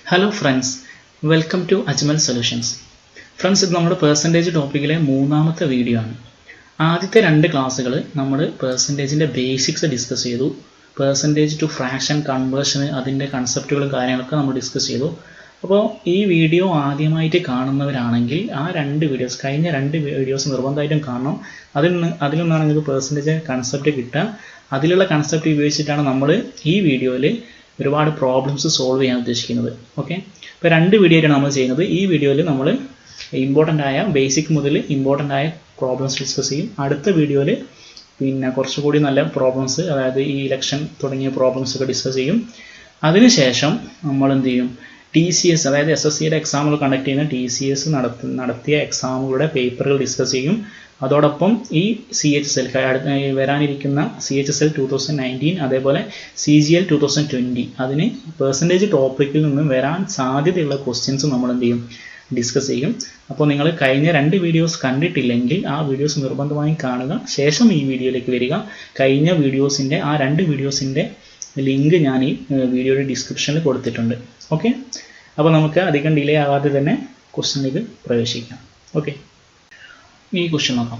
Hello friends, welcome to Ajmal Solutions. Friends, ഇത് നമ്മുടെ percentage ടോപ്പിക്കിലെ മൂന്നാമത്തെ വീഡിയോ ആണ്. ആദ്യത്തെ രണ്ട് ക്ലാസ്സുകൾ നമ്മൾ പെർസെൻറ്റേജിൻ്റെ ബേസിക്സ് ഡിസ്കസ് ചെയ്തു. പെർസെൻറ്റേജ് ടു ഫ്രാക്ഷൻ കൺവേർഷന് അതിൻ്റെ കൺസെപ്റ്റുകളും കാര്യങ്ങളൊക്കെ നമ്മൾ ഡിസ്കസ് ചെയ്തു. അപ്പോൾ ഈ വീഡിയോ ആദ്യമായിട്ട് കാണുന്നവരാണെങ്കിൽ ആ കഴിഞ്ഞ രണ്ട് വീഡിയോസ് നിർബന്ധമായിട്ടും കാണണം. അതിൽ നിന്നാണ് നിങ്ങൾക്ക് പെർസെൻറ്റേജ് കൺസെപ്റ്റ് കിട്ടുക. അതിലുള്ള കൺസെപ്റ്റ് ഉപയോഗിച്ചിട്ടാണ് നമ്മൾ ഈ വീഡിയോയിൽ ഒരുപാട് പ്രോബ്ലംസ് സോൾവ് ചെയ്യാൻ ഉദ്ദേശിക്കുന്നത്. ഓക്കെ, ഇപ്പോൾ രണ്ട് വീഡിയോ ആയിട്ടാണ് നമ്മൾ ചെയ്യുന്നത്. ഈ വീഡിയോയിൽ നമ്മൾ ഇമ്പോർട്ടൻ്റ് ആയ ബേസിക് മുതൽ ഇമ്പോർട്ടൻ്റ് ആയ പ്രോബ്ലംസ് ഡിസ്കസ് ചെയ്യും. അടുത്ത വീഡിയോയിൽ പിന്നെ കുറച്ചുകൂടി നല്ല പ്രോബ്ലംസ്, അതായത് ഈ ഇലക്ഷൻ തുടങ്ങിയ പ്രോബ്ലംസ് ഒക്കെ ഡിസ്കസ് ചെയ്യും. അതിനുശേഷം നമ്മൾ എന്ത് ചെയ്യും, TCS അതായത് SSCയുടെ എക്സാമുകൾ കണ്ടക്ട് ചെയ്യുന്ന TCS നടത്തിയ എക്സാമുകളുടെ പേപ്പറുകൾ ഡിസ്കസ് ചെയ്യും. അതോടൊപ്പം ഈ CHSL വരാനിരിക്കുന്ന CHSL 2019 അതേപോലെ CGL 2020 അതിന് പെർസെൻറ്റേജ് ടോപ്പിക്കിൽ നിന്നും വരാൻ സാധ്യതയുള്ള ക്വസ്റ്റ്യൻസ് നമ്മൾ എന്ത് ചെയ്യും, ഡിസ്കസ് ചെയ്യും. അപ്പോൾ നിങ്ങൾ കഴിഞ്ഞ രണ്ട് വീഡിയോസ് കണ്ടിട്ടില്ലെങ്കിൽ ആ വീഡിയോസ് നിർബന്ധമായും കാണുക. ശേഷം ഈ വീഡിയോയിലേക്ക് വരിക. കഴിഞ്ഞ വീഡിയോസിൻ്റെ ആ രണ്ട് വീഡിയോസിൻ്റെ ലിങ്ക് ഞാൻ ഈ വീഡിയോയുടെ ഡിസ്ക്രിപ്ഷനിൽ കൊടുത്തിട്ടുണ്ട്. ഓക്കെ, അപ്പോൾ നമുക്ക് അധികം ഡിലേ ആവാതെ തന്നെ ക്വസ്റ്റ്യനിലേക്ക് പ്രവേശിക്കാം. ഓക്കെ, ഈ ക്വസ്റ്റ്യൻ നോക്കാം.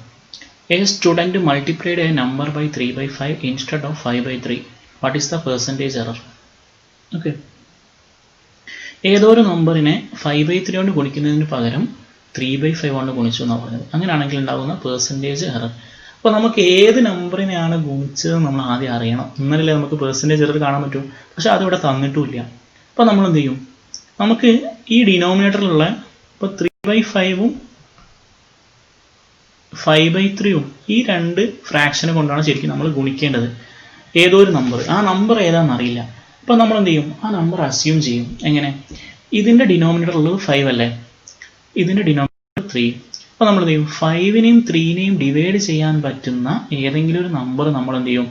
A student multiplied a number by 3/5 instead of 5/3. What is the percentage error? Okay, ഏതോ ഒരു നമ്പറിനെ 5/3 കൊണ്ട് ഗുണിക്കുന്നതിന് പകരം 3/5 കൊണ്ട് ഗുണിച്ചു എന്നാണ് പറഞ്ഞത്. അങ്ങനെയാണെങ്കിൽ ഉണ്ടാകുന്ന പെർസെൻറ്റേജ് എറർ. അപ്പോൾ നമുക്ക് ഏത് നമ്പറിനെയാണ് ഗുണിച്ചത് നമ്മൾ ആദ്യം അറിയണം. എന്നാലല്ലേ നമുക്ക് പെർസെൻറ്റേജ് എറർ കാണാൻ പറ്റും. പക്ഷെ അതിവിടെ തന്നിട്ടുമില്ല. അപ്പോൾ നമ്മൾ എന്ത് ചെയ്യും, നമുക്ക് ഈ ഡിനോമിനേറ്ററിലുള്ള ഇപ്പോൾ 3/5ഉം 5/3ഉം ഈ രണ്ട് ഫ്രാക്ഷനെ കൊണ്ടാണ് ശരിക്കും നമ്മൾ ഗുണിക്കേണ്ടത്. ഏതോ ഒരു നമ്പർ, ആ നമ്പർ ഏതാണെന്ന് അറിയില്ല. അപ്പോൾ നമ്മൾ എന്ത് ചെയ്യും, ആ നമ്പർ അസ്യൂം ചെയ്യും. എങ്ങനെ? ഇതിൻ്റെ ഡിനോമിനേറ്റർ ഉള്ളത് 5 അല്ലേ, ഇതിൻ്റെ ഡിനോമിനേറ്റർ 3. അപ്പോൾ നമ്മൾ എന്ത് ചെയ്യും, 5നെയും 3നെയും ഡിവൈഡ് ചെയ്യാൻ പറ്റുന്ന ഏതെങ്കിലും ഒരു നമ്പർ നമ്മൾ എന്ത് ചെയ്യും,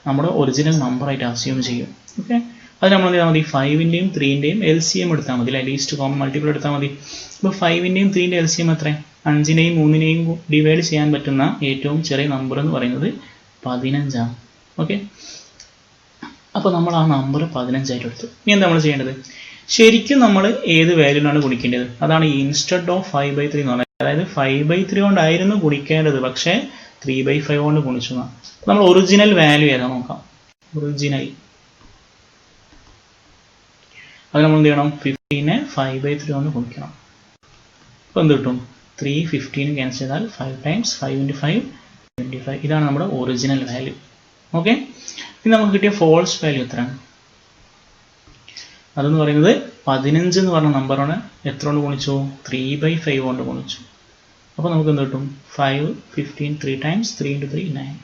നമ്മുടെ ഒറിജിനൽ നമ്പറായിട്ട് അസ്യൂം ചെയ്യും. ഓക്കെ, അത് നമ്മൾ എന്ത് ചെയ്താൽ മതി, 5ൻ്റെയും 3ൻ്റെയും LCM എടുത്താൽ മതി, അല്ലെ, ലീസ്റ്റ് കോമൺ മൾട്ടിപ്പിൾ എടുത്താൽ മതി. ഇപ്പോൾ 5ൻ്റെയും 3ൻ്റെ LCM എത്ര? 5നെയും 3നെയും ഡിവൈഡ് ചെയ്യാൻ പറ്റുന്ന ഏറ്റവും ചെറിയ നമ്പർ എന്ന് പറയുന്നത് 15 ആണ്. ഓക്കെ, അപ്പോൾ നമ്മൾ ആ നമ്പർ 15 ആയിട്ട് എടുത്തു. ഇനി എന്താ നമ്മൾ ചെയ്യേണ്ടത്? ശരിക്കും നമ്മൾ ഏത് വാല്യൂനാണ് ഗുണിക്കേണ്ടത്? അതാണ് ഇൻസ്റ്റെഡ് ഓഫ് 5/3 എന്ന് പറഞ്ഞത്. അതായത് 5/3 കൊണ്ടായിരുന്നു ഗുണിക്കേണ്ടത്, പക്ഷേ 3/5 കൊണ്ട് ഗുണിച്ചു എന്നാണ്. നമ്മൾ ഒറിജിനൽ വാല്യൂ ഏതാ നോക്കാം. ഒറിജിനൽ അത് നമ്മൾ എന്ത് ചെയ്യണം, 15നെ 5/3 കൊണ്ട് ഗുണിക്കണം. അപ്പോൾ എന്ത് കിട്ടും, 3 15 ക്യാൻസൽ ചെയ്താൽ 5 ടൈംസ് 5 × 5 25. ഇതാണ് നമ്മുടെ ഒറിജിനൽ വാല്യൂ. ഓക്കെ, ഇനി നമുക്ക് കിട്ടിയ ഫോൾസ് വാല്യൂ എത്രയാണ്? അതെന്ന് പറയുന്നത് 15 എന്ന് പറഞ്ഞ നമ്പറാണ് എത്ര കൊണ്ട് ഗുണിച്ചു? 3/5 കൊണ്ട് ഗുണിച്ചു. അപ്പോൾ നമുക്ക് എന്ത് കിട്ടും, 5 15 3 ടൈംസ് 3 × 3 9.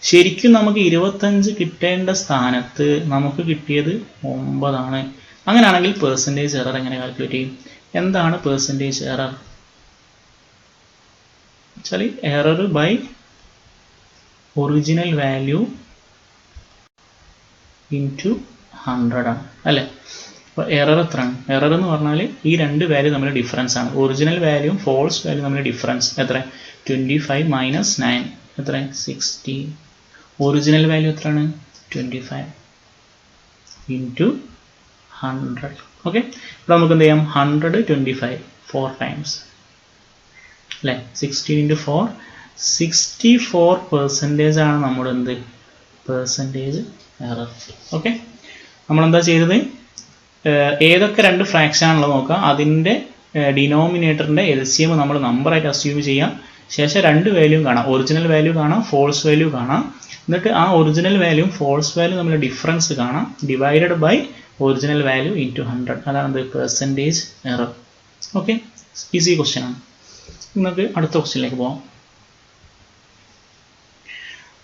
ശരിക്കും നമുക്ക് 25 കിട്ടേണ്ട സ്ഥാനത്ത് നമുക്ക് കിട്ടിയത് 9 ആണ്. അങ്ങനെയാണെങ്കിൽ പെർസെൻറ്റേജ് എറർ എങ്ങനെ കാൽക്കുലേറ്റ് ചെയ്യും? എന്താണ് പെർസെൻറ്റേജ് എറർ വെച്ചാൽ error by original value into 100 ആണ്, അല്ലേ? അപ്പോൾ എറർ എത്രയാണ്? എറർ എന്ന് പറഞ്ഞാൽ ഈ രണ്ട് വാല്യൂ തമ്മിൽ ഡിഫറൻസ് ആണ്. ഒറിജിനൽ വാല്യൂവും ഫോൾസ് വാല്യൂ തമ്മിൽ ഡിഫറൻസ് എത്ര? 25 മൈനസ് 9 എത്ര? 16. ഒറിജിനൽ വാല്യൂ എത്രയാണ്? 25 ഇൻറ്റു 100. ഓക്കെ, ഇപ്പോൾ നമുക്ക് എന്ത് ചെയ്യാം, 100 25 4 ടൈംസ്, അല്ലേ? 16 × 4 64% ആണ് നമ്മുടെ എന്ത്, പെർസെൻറ്റേജ് എറർ. ഓക്കെ, നമ്മളെന്താ ചെയ്തത്, ഏതൊക്കെ രണ്ട് ഫ്രാക്ഷൻ ആണുള്ളത് നോക്കുക. അതിൻ്റെ ഡിനോമിനേറ്ററിൻ്റെ LCM നമ്മൾ നമ്പറായിട്ട് അസ്യൂം ചെയ്യാം. ശേഷം രണ്ട് വാല്യൂ കാണാം, ഒറിജിനൽ വാല്യൂ കാണാം, ഫോൾസ് വാല്യൂ കാണാം. എന്നിട്ട് ആ ഒറിജിനൽ വാല്യൂവും ഫോൾസ് വാല്യൂ തമ്മിലുള്ള ഡിഫറൻസ് കാണാം, divided by original value into 100. അതാണ് percentage error. Okay, easy question ആണ്. നമുക്ക് അടുത്ത ക്വസ്റ്റ്യനിലേക്ക് പോകാം.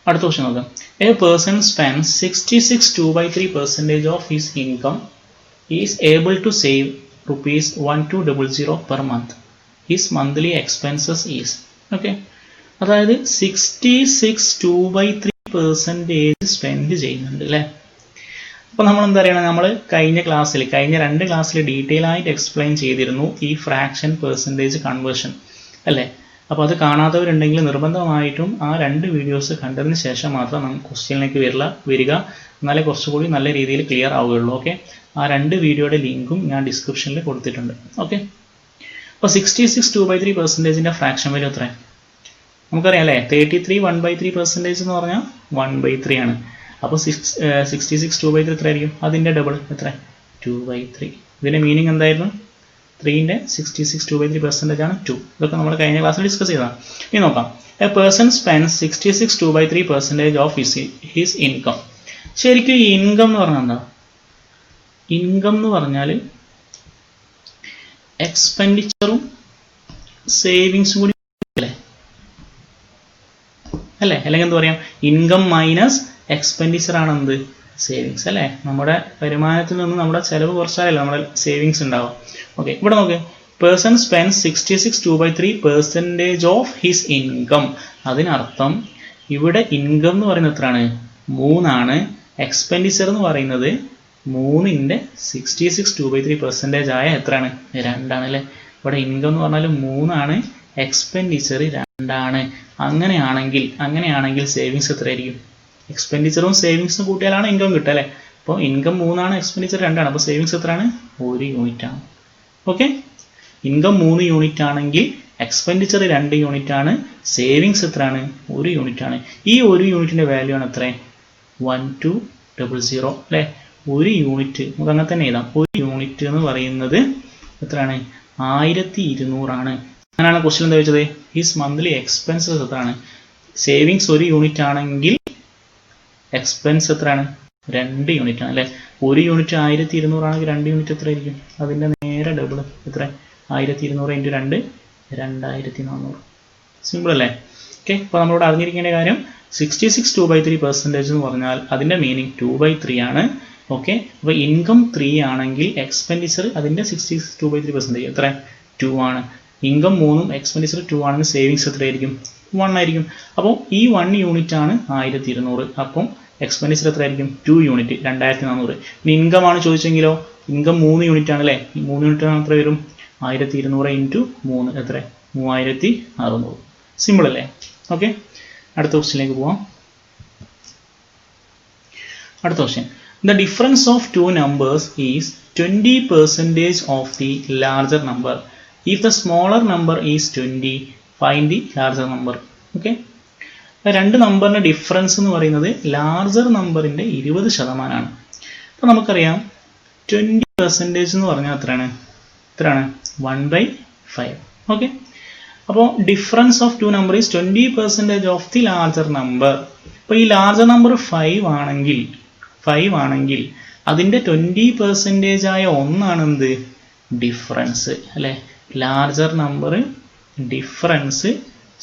അടുത്ത ക്വസ്റ്റ്യൻ നോക്കാം. A person spend 66 2/3% of his income is able to save ₹1200 per month. His monthly expenses is. Okay, അതായത് 66 2/3% സ്പെൻഡ് ചെയ്യുന്നുണ്ട്, അല്ലേ? അപ്പോൾ നമ്മൾ എന്താ പറയുക, നമ്മൾ കഴിഞ്ഞ രണ്ട് ക്ലാസ്സിൽ ഡീറ്റെയിൽ ആയിട്ട് എക്സ്പ്ലെയിൻ ചെയ്തിരുന്നു ഈ ഫ്രാക്ഷൻ പെർസെൻറ്റേജ് കൺവേർഷൻ, അല്ലേ? അപ്പോൾ അത് കാണാത്തവരുണ്ടെങ്കിൽ നിർബന്ധമായിട്ടും ആ രണ്ട് വീഡിയോസ് കണ്ടതിന് ശേഷം മാത്രം നമുക്ക് ക്വസ്റ്റ്യനിലേക്ക് വരിക, എന്നാലേ കുറച്ചുകൂടി നല്ല രീതിയിൽ ക്ലിയർ ആവുകയുള്ളൂ. ഓക്കെ, ആ രണ്ട് വീഡിയോയുടെ ലിങ്കും ഞാൻ ഡിസ്ക്രിപ്ഷനിൽ കൊടുത്തിട്ടുണ്ട്. ഓക്കെ, അപ്പോൾ 66 2/3% ഫ്രാക്ഷൻ വാല്യൂ എത്ര? നമുക്കറിയാം അല്ലേ, 33 1/3% എന്ന് പറഞ്ഞാൽ 1/3 ആണ്. അപ്പോൾ 66 2/3 എത്ര ആയിരിക്കും? അതിൻ്റെ ഡബിൾ എത്ര? 2/3. ഇതിൻ്റെ മീനിങ് എന്തായിരുന്നു? 3ൻ്റെ 66 2/3% ആണ് 2. ഇതൊക്കെ നമ്മൾ കഴിഞ്ഞ ക്ലാസ്സിൽ ഡിസ്കസ് ചെയ്തതാണ്. ഇനി നോക്കാം. A person spends 66 2/3% of his income. ശരിക്കും ഈ ഇൻകം എന്ന് പറഞ്ഞാൽ എന്താ? ഇൻകം എന്ന് പറഞ്ഞാൽ എക്സ്പെൻഡിച്ചറും സേവിങ്സും കൂടി അല്ലേ? അല്ലെങ്കിൽ എന്താ പറയാം, ഇൻകം മൈനസ് എക്സ്പെൻഡിച്ചർ ആണ് എന്ത്? സേവിങ്സ് അല്ലേ? നമ്മുടെ വരുമാനത്തിൽ നിന്ന് നമ്മുടെ ചെലവ് കുറച്ചാലല്ലേ നമ്മുടെ സേവിങ്സ് ഉണ്ടാവും. ഓക്കെ, ഇവിടെ നോക്ക്, person spends 66 2/3% of his income. അതിനർത്ഥം ഇവിടെ ഇൻകം എന്ന് പറയുന്നത് എത്രയാണ്? 3 ആണ്. എക്സ്പെൻഡിച്ചർ എന്ന് പറയുന്നത് 3ൻ്റെ 66 2/3% ആയ എത്രയാണ്? 2 ആണ് അല്ലേ? ഇവിടെ ഇൻകം എന്ന് പറഞ്ഞാൽ 3 ആണ്, എക്സ്പെൻഡിച്ചർ 2 ആണ്. അങ്ങനെയാണെങ്കിൽ സേവിങ്സ് എത്രയായിരിക്കും? എക്സ്പെൻഡിച്ചറും സേവിങ്സും കൂട്ടിയാലാണ് ഇൻകം കിട്ടുക അല്ലേ? അപ്പോൾ ഇൻകം 3 ആണ്, എക്സ്പെൻഡിച്ചർ 2 ആണ്. അപ്പോൾ സേവിങ്സ് എത്രയാണ്? 1 യൂണിറ്റ് ആണ്. ഓക്കെ, ഇൻകം 3 യൂണിറ്റ് ആണെങ്കിൽ എക്സ്പെൻഡിച്ചർ 2 യൂണിറ്റ് ആണ്, സേവിങ്സ് എത്രയാണ്? 1 യൂണിറ്റ് ആണ്. ഈ 1 യൂണിറ്റിൻ്റെ വാല്യൂ ആണ് എത്ര? 1200 അല്ലേ? 1 യൂണിറ്റ് നമുക്ക് അങ്ങനെ തന്നെ എഴുതാം. 1 യൂണിറ്റ് എന്ന് പറയുന്നത് എത്രയാണ്? 1200 ആണ്. അങ്ങനെയാണ് ക്വസ്റ്റ്യൻ എന്താ ചോദിച്ചത്? ഹിസ് മന്ത്ലി എക്സ്പെൻസസ് എത്രയാണ്? സേവിങ്സ് 1 യൂണിറ്റ് ആണെങ്കിൽ എക്സ്പെൻസ് എത്രയാണ്? 2 യൂണിറ്റ് ആണ് അല്ലേ? 1 യൂണിറ്റ് 1200 ആണെങ്കിൽ 2 യൂണിറ്റ് എത്ര ആയിരിക്കും? അതിൻ്റെ നേരെ ഡബിൾ എത്ര? 1200 × 2 2400. സിമ്പിൾ അല്ലേ? ഓക്കെ, അപ്പോൾ നമ്മളിവിടെ അറിഞ്ഞിരിക്കേണ്ട കാര്യം 66 2/3% എന്ന് പറഞ്ഞാൽ അതിൻ്റെ മീനിങ് 2/3 ആണ്. ഓക്കെ, അപ്പോൾ ഇൻകം 3 ആണെങ്കിൽ എക്സ്പെൻഡിച്ചർ അതിൻ്റെ 66 2/3% എത്ര? 2 ആണ്. ഇൻകം 3ഉം എക്സ്പെൻഡിച്ചർ 2 ആണെങ്കിൽ സേവിങ്സ് എത്രയായിരിക്കും? 1 ആയിരിക്കും. അപ്പോൾ ഈ 1 യൂണിറ്റ് ആണ് 1200. അപ്പം എക്സ്പെൻഡിച്ചർ എത്ര ആയിരിക്കും? 2 യൂണിറ്റ് 2400. ഇനി ഇൻകം ആണ് ചോദിച്ചെങ്കിലോ? ഇൻകം 3 യൂണിറ്റ് ആണ് അല്ലേ? 3 യൂണിറ്റ് ആണ് എത്ര വരും? 1200 × 3 എത്ര? 3600. സിമ്പിൾ അല്ലേ? ഓക്കെ, അടുത്ത ക്വസ്റ്റ്യനിലേക്ക് പോവാം. അടുത്ത question, the difference of two numbers is 20% of the larger number. If the smaller number is 20, find the larger number. Okay, രണ്ട് നമ്പറിൻ്റെ ഡിഫറൻസ് എന്ന് പറയുന്നത് ലാർജർ നമ്പറിൻ്റെ 20%. അപ്പോൾ നമുക്കറിയാം 20% എന്ന് പറഞ്ഞാൽ എത്രയാണ്? 1/5. ഓക്കെ, അപ്പോൾ difference of two number is 20% of the larger number. അപ്പോൾ ഈ ലാർജർ നമ്പർ 5 ആണെങ്കിൽ അതിൻ്റെ 20% ആയ ഒന്നാണ് എന്ത്? ഡിഫറൻസ് അല്ലേ? Larger number difference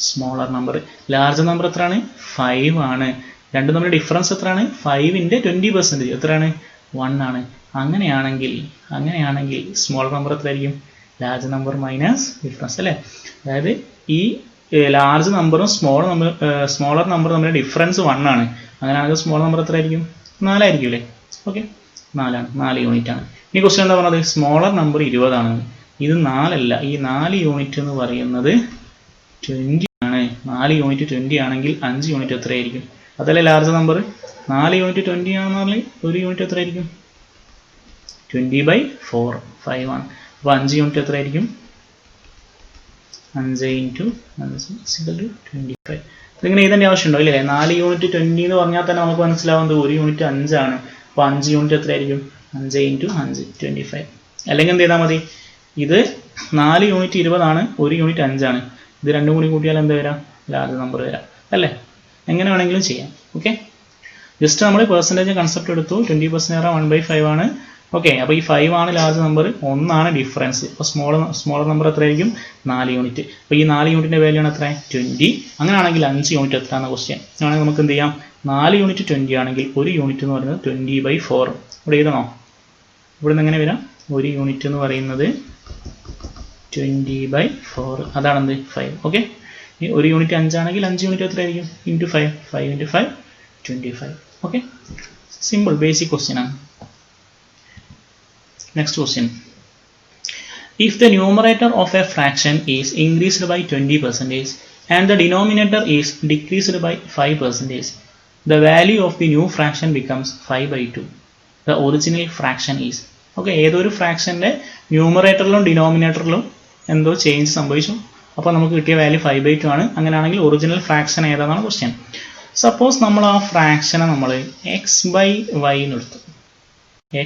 smaller number. Larger number എത്രയാണ്? 5 ആണ്. രണ്ടും തമ്മിൽ ഡിഫറൻസ് എത്രയാണ്? 5ൻ്റെ 20% എത്രയാണ്? 1 ആണ്. അങ്ങനെയാണെങ്കിൽ സ്മോളർ നമ്പർ എത്രയായിരിക്കും? ലാർജ് നമ്പർ മൈനസ് ഡിഫറൻസ് അല്ലേ? അതായത് ഈ ലാർജ് നമ്പറും സ്മോളർ നമ്പറും തമ്മിൽ ഡിഫറൻസ് 1 ആണ്. അങ്ങനെയാണെങ്കിൽ സ്മോളർ നമ്പർ എത്രയായിരിക്കും? 4 ആയിരിക്കും അല്ലേ? ഓക്കെ, 4 ആണ്, 4 യൂണിറ്റ് ആണ്. ഇനി ക്വസ്റ്റ്യൻ എന്താ പറഞ്ഞത്? സ്മോളർ നമ്പർ 20 ആണ്. ഇത് 4 അല്ല, ഈ 4 യൂണിറ്റ് എന്ന് പറയുന്നത് 20 ആണ്. 4 യൂണിറ്റ് 20 ആണെങ്കിൽ 5 യൂണിറ്റ് എത്രയായിരിക്കും? അതല്ലേ ലാർജ് നമ്പർ? 4 യൂണിറ്റ് 20 ആണെന്ന് പറഞ്ഞാൽ 1 യൂണിറ്റ് എത്രയായിരിക്കും? 20/4 5 ആണ്. അപ്പോൾ 5 യൂണിറ്റ് എത്രയായിരിക്കും? 5 × 5 = 25. ഇതിങ്ങനെ എഴുതേണ്ട ആവശ്യമുണ്ടോ? ഇല്ലേ? 4 യൂണിറ്റ് 20 എന്ന് പറഞ്ഞാൽ തന്നെ നമുക്ക് മനസ്സിലാവുന്നത് 1 യൂണിറ്റ് 5 ആണ്. അപ്പോൾ 5 യൂണിറ്റ് എത്രയായിരിക്കും? 5 × 5 25. അല്ലെങ്കിൽ എന്ത് ചെയ്താൽ മതി? ഇത് 4 യൂണിറ്റ് 20 ആണ്, 1 യൂണിറ്റ് 5 ആണ്. ഇത് രണ്ടും കൂടി കൂട്ടിയാൽ എന്താ വരാം? ലാർജ് നമ്പർ വരാം അല്ലേ? എങ്ങനെ വേണമെങ്കിലും ചെയ്യാം. ഓക്കെ, ജസ്റ്റ് നമ്മൾ പെർസെൻറ്റേജ് കൺസെപ്റ്റ് എടുത്തു. 20% 1/5 ആണ്. ഓക്കെ, അപ്പോൾ ഈ 5 ആണ് ലാർജ് നമ്പർ, 1 ആണ് ഡിഫറൻസ്. അപ്പോൾ സ്മോളർ നമ്പർ എത്രയായിരിക്കും? 4 യൂണിറ്റ്. അപ്പോൾ ഈ 4 യൂണിറ്റിൻ്റെ വാല്യൂ ആണ് എത്ര? 20. അങ്ങനെയാണെങ്കിൽ 5 യൂണിറ്റ് എത്ര എന്ന ക്വസ്റ്റ്യൻ ആണെങ്കിൽ നമുക്ക് എന്ത് ചെയ്യാം? 4 യൂണിറ്റ് 20 ആണെങ്കിൽ 1 യൂണിറ്റ് എന്ന് പറയുന്നത് 20/4. ഇവിടെ എഴുതണോ? ഇവിടെ നിന്ന് എങ്ങനെ വരാം? 1 യൂണിറ്റ് എന്ന് പറയുന്നത് 20/4. അതാണെന്ത്? 5. ഓക്കെ, ഈ 1 യൂണിറ്റ് 5 ആണെങ്കിൽ 5 യൂണിറ്റ് എത്രയായിരിക്കും? × 5. 5 × 5 25. ഓക്കെ, സിമ്പിൾ ബേസിക് ക്വസ്റ്റ്യൻ ആണ്. Next question. If the numerator of a fraction is increased by 20% and the denominator is decreased by 5%, the value of the new fraction becomes 5/2. The original fraction is. Okay, ഏതൊരു ഫ്രാക്ഷൻ്റെ ന്യൂമറേറ്ററിലും ഡിനോമിനേറ്ററിലും എന്തോ change സംഭവിച്ചു. അപ്പോൾ നമുക്ക് കിട്ടിയ value 5/2 ആണ്. അങ്ങനെയാണെങ്കിൽ original fraction ഏതാണെന്നാണ് question. Suppose നമ്മൾ ആ ഫ്രാക്ഷനെ നമ്മൾ x/y എന്ന് എടുത്തു.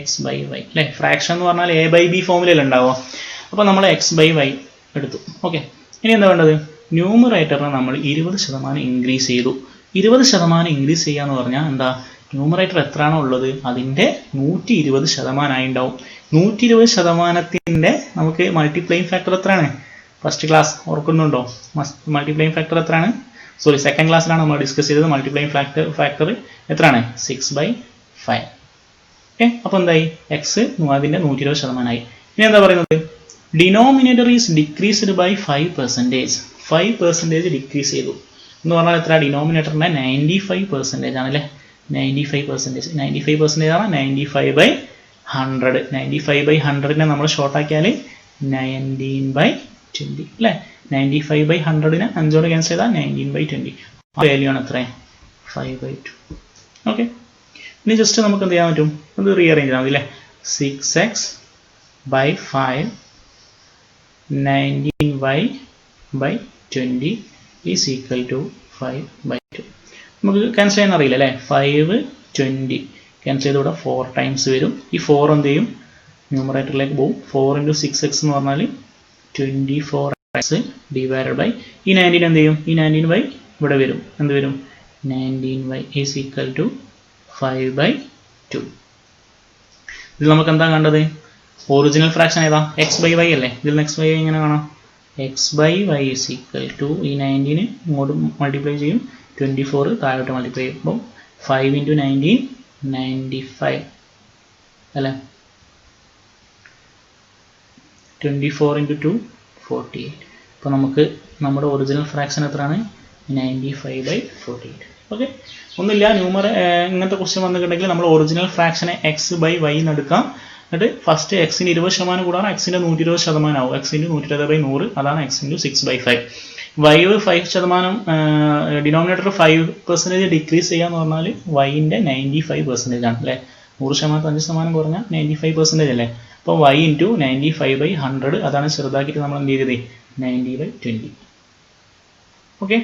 x/y അല്ലേ, ഫ്രാക്ഷൻ എന്ന് പറഞ്ഞാൽ a/b ഫോമിലല്ലേ ഉണ്ടാവുക. അപ്പോൾ നമ്മൾ x/y എടുത്തു. ഓക്കെ, ഇനി എന്താ വേണ്ടത്? ന്യൂമറേറ്ററിനെ നമ്മൾ 20% ഇൻക്രീസ് ചെയ്തു. 20% ഇൻക്രീസ് ചെയ്യുക എന്ന് പറഞ്ഞാൽ എന്താ, ന്യൂമറേറ്റർ എത്രയാണോ ഉള്ളത് അതിൻ്റെ 120% ഉണ്ടാവും. 120%ൻ്റെ നമുക്ക് മൾട്ടിപ്ലൈയിങ് ഫാക്ടർ എത്രയാണ്? ഫസ്റ്റ് ക്ലാസ് ഓർക്കുന്നുണ്ടോ? മൾട്ടിപ്ലൈയിങ് ഫാക്ടർ എത്രയാണ്? സോറി, സെക്കൻഡ് ക്ലാസ്സിലാണ് നമ്മൾ ഡിസ്കസ് ചെയ്തത്. മൾട്ടിപ്ലൈയിങ് ഫാക്ടർ എത്രയാണ്? 6/5. ഓക്കെ, അപ്പോൾ എന്തായി? എക്സ് അതിൻ്റെ 120% ആയി. ഇനി എന്താ പറയുന്നത്? Denominator is decreased by 5%. 5% decrease ചെയ്തു എന്ന് പറഞ്ഞാൽ എത്ര? ഡിനോമിനേറ്ററിൻ്റെ 95% ആണല്ലേ. 95%. 95% ആണ് 95/100. 95/100നെ നമ്മൾ ഷോർട്ടാക്കിയാൽ 19/20 അല്ലേ. 95/100നെ 5 ക്യാൻസൽ ചെയ്താൽ 19/20. വാല്യൂ ആണ് എത്ര? 5/2. ഓക്കെ, ഇനി ജസ്റ്റ് നമുക്ക് എന്ത് ചെയ്യാൻ പറ്റും? അത് റീഅറേഞ്ച് ചെയ്താൽ മതി അല്ലേ. 6x/5 19y/20 is equal to 5/2. നമുക്ക് ക്യാൻസൽ ചെയ്യാൻ അറിയില്ല അല്ലേ. 5 20 ക്യാൻസൽ ചെയ്ത് ഇവിടെ 4 ടൈംസ് വരും. ഈ 4 എന്ത് ചെയ്യും? ന്യൂമറേറ്ററിലേക്ക് പോകും. 4 × 6x എന്ന് പറഞ്ഞാൽ 24x ഡിവൈഡഡ് ബൈ ഈ 19 എന്ത് ചെയ്യും? ഈ 19y ഇവിടെ വരും. എന്ത് വരും? 19y is equal to 5/2. ഇതിൽ നമുക്ക് എന്താ കണ്ടത്? ഒറിജിനൽ ഫ്രാക്ഷൻ ഏതാ? x/y അല്ലേ. ഇതിൽ x/y എങ്ങനെ കാണാം? x/y ഈസ് ഈക്വൽ ടു ഈ 19 ഇങ്ങോട്ട് മൾട്ടിപ്ലൈ ചെയ്യും, 24 താഴോട്ട് മൾട്ടിപ്ലൈ ചെയ്യുമ്പോൾ 5 × 19 95 അല്ലേ. 24 × 2 48. അപ്പോൾ നമുക്ക് നമ്മുടെ ഒറിജിനൽ ഫ്രാക്ഷൻ എത്രയാണ്? 95/48. ഓക്കെ, ഒന്നുമില്ല. ഇങ്ങനത്തെ ക്വസ്റ്റ്യൻ വന്നിട്ടുണ്ടെങ്കിൽ നമ്മൾ ഒറിജിനൽ ഫ്രാക്ഷനെ x/y എന്ന് എടുക്കാം. എന്നിട്ട് ഫസ്റ്റ് എക്സിന് 20% കൂടാണ് എക്സിൻ്റെ 120% ആവും. x × 120/100 അതാണ് x × 6/5. y 5% ഡിനോമിനേറ്റർ 5% ഡിക്രീസ് ചെയ്യാന്ന് പറഞ്ഞാൽ yൻ്റെ 95% ആണ് അല്ലേ. 100% 5% കുറഞ്ഞാൽ 95% അല്ലേ. അപ്പോൾ y × 95/100 അതാണ് ചെറുതാക്കിയിട്ട് നമ്മൾ എന്ത് ചെയ്തത്? 90/20. ഓക്കെ,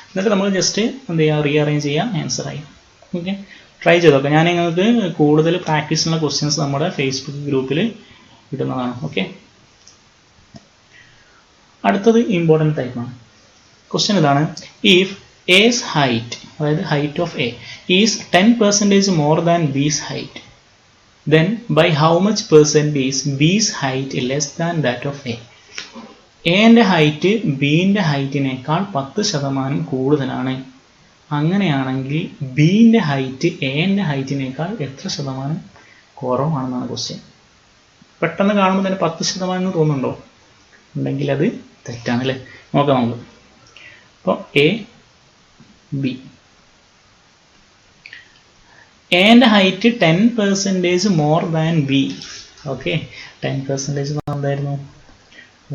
എന്നിട്ട് നമ്മൾ ജസ്റ്റ് എന്ത് ചെയ്യുക? റീഅറേഞ്ച് ചെയ്യാം, ആൻസർ ആയി. ഓക്കെ, ട്രൈ ചെയ്ത് നോക്കാം. ഞാൻ നിങ്ങൾക്ക് കൂടുതൽ പ്രാക്ടീസിനുള്ള ക്വസ്റ്റ്യൻസ് നമ്മുടെ ഫേസ്ബുക്ക് ഗ്രൂപ്പിൽ ഇടുന്നതാണ്. ഓക്കെ, അടുത്തത് ഇമ്പോർട്ടൻറ്റ് ടൈപ്പാണ്. ക്വസ്റ്റ്യൻ ഇതാണ്: ഇഫ് എസ് ഹൈറ്റ്, അതായത് height of A is 10% more than B's height, then by how much percent is b's height less than that of a? എന്റെ ഹൈറ്റ് ബിന്റെ ഹൈറ്റിനേക്കാൾ 10% കൂടുതലാണ്. അങ്ങനെയാണെങ്കിൽ ബിന്റെ ഹൈറ്റ് എന്റെ ഹൈറ്റിനേക്കാൾ എത്ര ശതമാനം കുറവാണെന്നാണ് ക്വസ്റ്റ്യൻ. പെട്ടെന്ന് കാണുമ്പോൾ തന്നെ 10% എന്ന് തോന്നുന്നുണ്ടോ? ഉണ്ടെങ്കിൽ അത് തെറ്റാണ് അല്ലേ. നോക്കാം നമുക്ക്. അപ്പോൾ എ ബി, എന്റെ height 10% more than B. Okay, 10% എന്തായിരുന്നു?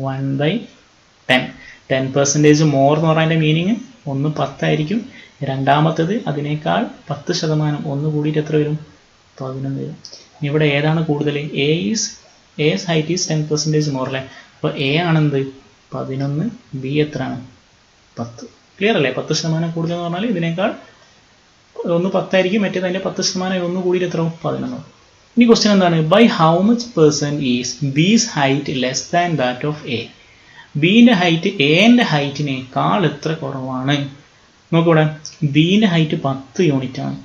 1/10. 10% മോർ എന്ന് പറഞ്ഞതിൻ്റെ മീനിങ് ഒന്ന് 10 ആയിരിക്കും. രണ്ടാമത്തത് അതിനേക്കാൾ 10%, ഒന്ന് കൂടിയിട്ട് എത്ര വരും? 11 വരും. ഇവിടെ ഏതാണ് കൂടുതൽ? എസ് ഹൈറ്റ് ഈസ് 10% മോർ അല്ലേ. അപ്പോൾ എ ആണെന്ത്? 11, ബി എത്രയാണ്? 10. ക്ലിയർ അല്ലേ? 10% കൂടുതൽ എന്ന് പറഞ്ഞാൽ ഇതിനേക്കാൾ ഒന്ന് 10 ആയിരിക്കും, മറ്റേത് അതിൻ്റെ 10% ഒന്ന് കൂടിയിട്ട് എത്ര? 11. ഇനി ക്വസ്റ്റ്യൻ എന്താണ്? By how much percent is B's height less than that of A? ബിന്റെ ഹൈറ്റ് എന്റെ ഹൈറ്റിനേക്കാൾ എത്ര കുറവാണ്? നോക്കൂടെ, ബിന്റെ ഹൈറ്റ് 10 യൂണിറ്റ് ആണ്,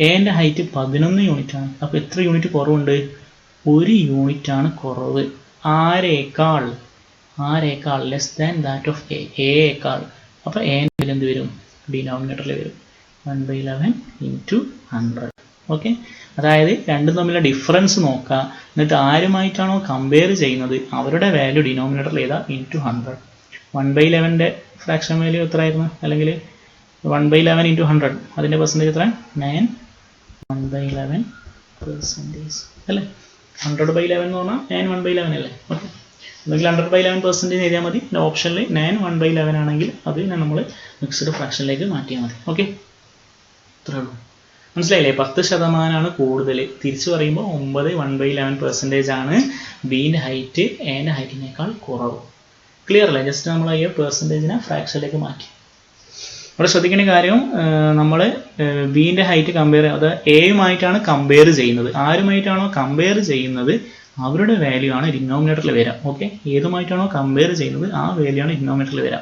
എന്റെ ഹൈറ്റ് 11 യൂണിറ്റ് ആണ്. അപ്പോൾ എത്ര യൂണിറ്റ് കുറവുണ്ട്? 1 യൂണിറ്റ് ആണ് കുറവ്. ആരേക്കാൾ? ലെസ് ദാൻ ദാറ്റ് ഓഫ് എയേക്കാൾ. അപ്പോൾ എന്റെ എന്ത് വരും? ഡിനോമിനേറ്ററിൽ വരും. 1/11 × 100. ഓക്കെ, അതായത് രണ്ടും തമ്മിലുള്ള ഡിഫറൻസ് നോക്കുക, എന്നിട്ട് ആരുമായിട്ടാണോ കമ്പയർ ചെയ്യുന്നത് അവരുടെ വാല്യൂ ഡിനോമിനേറ്ററിൽ ഏതാ? × 100. 1/11ൻ്റെ ഫ്രാക്ഷൻ വാല്യൂ എത്ര ആയിരുന്നു? അല്ലെങ്കിൽ 1/11 × 100 അതിൻ്റെ പെർസെൻറ്റേജ് എത്ര? 9. 1/11% അല്ലേ. 100/11 എന്ന് പറഞ്ഞാൽ 9 1/11 അല്ലേ. ഓക്കെ, അല്ലെങ്കിൽ 100/11% എഴുതിയാൽ മതി. ഓപ്ഷനിൽ 9 1/11 ആണെങ്കിൽ അത് നമ്മൾ മിക്സ്ഡ് ഫ്രാക്ഷനിലേക്ക് മാറ്റിയാൽ മതി. ഓക്കെ, ഇത്രേ ഉള്ളൂ. മനസ്സിലായില്ലേ? 10% കൂടുതൽ. തിരിച്ചു പറയുമ്പോൾ 9 1/11% ആണ് ബീൻ്റെ ഹൈറ്റ് എൻ്റെ ഹൈറ്റിനേക്കാൾ കുറവ്. ക്ലിയർ അല്ലേ? ജസ്റ്റ് നമ്മൾ ഈ പെർസെൻറ്റേജിനെ ഫ്രാക്ഷനിലേക്ക് മാറ്റി. ഇവിടെ ശ്രദ്ധിക്കേണ്ട കാര്യം, നമ്മൾ ബീൻ്റെ ഹൈറ്റ് കമ്പയർ അത് എയുമായിട്ടാണ് കമ്പയർ ചെയ്യുന്നത്. ആരുമായിട്ടാണോ കമ്പയർ ചെയ്യുന്നത് അവരുടെ വാല്യൂ ആണ് ഡിനോമിനേറ്ററിൽ വരിക. ഓക്കെ, ഏതുമായിട്ടാണോ കമ്പയർ ചെയ്യുന്നത് ആ വാല്യൂ ആണ് ഡിനോമിനേറ്ററിൽ വരിക.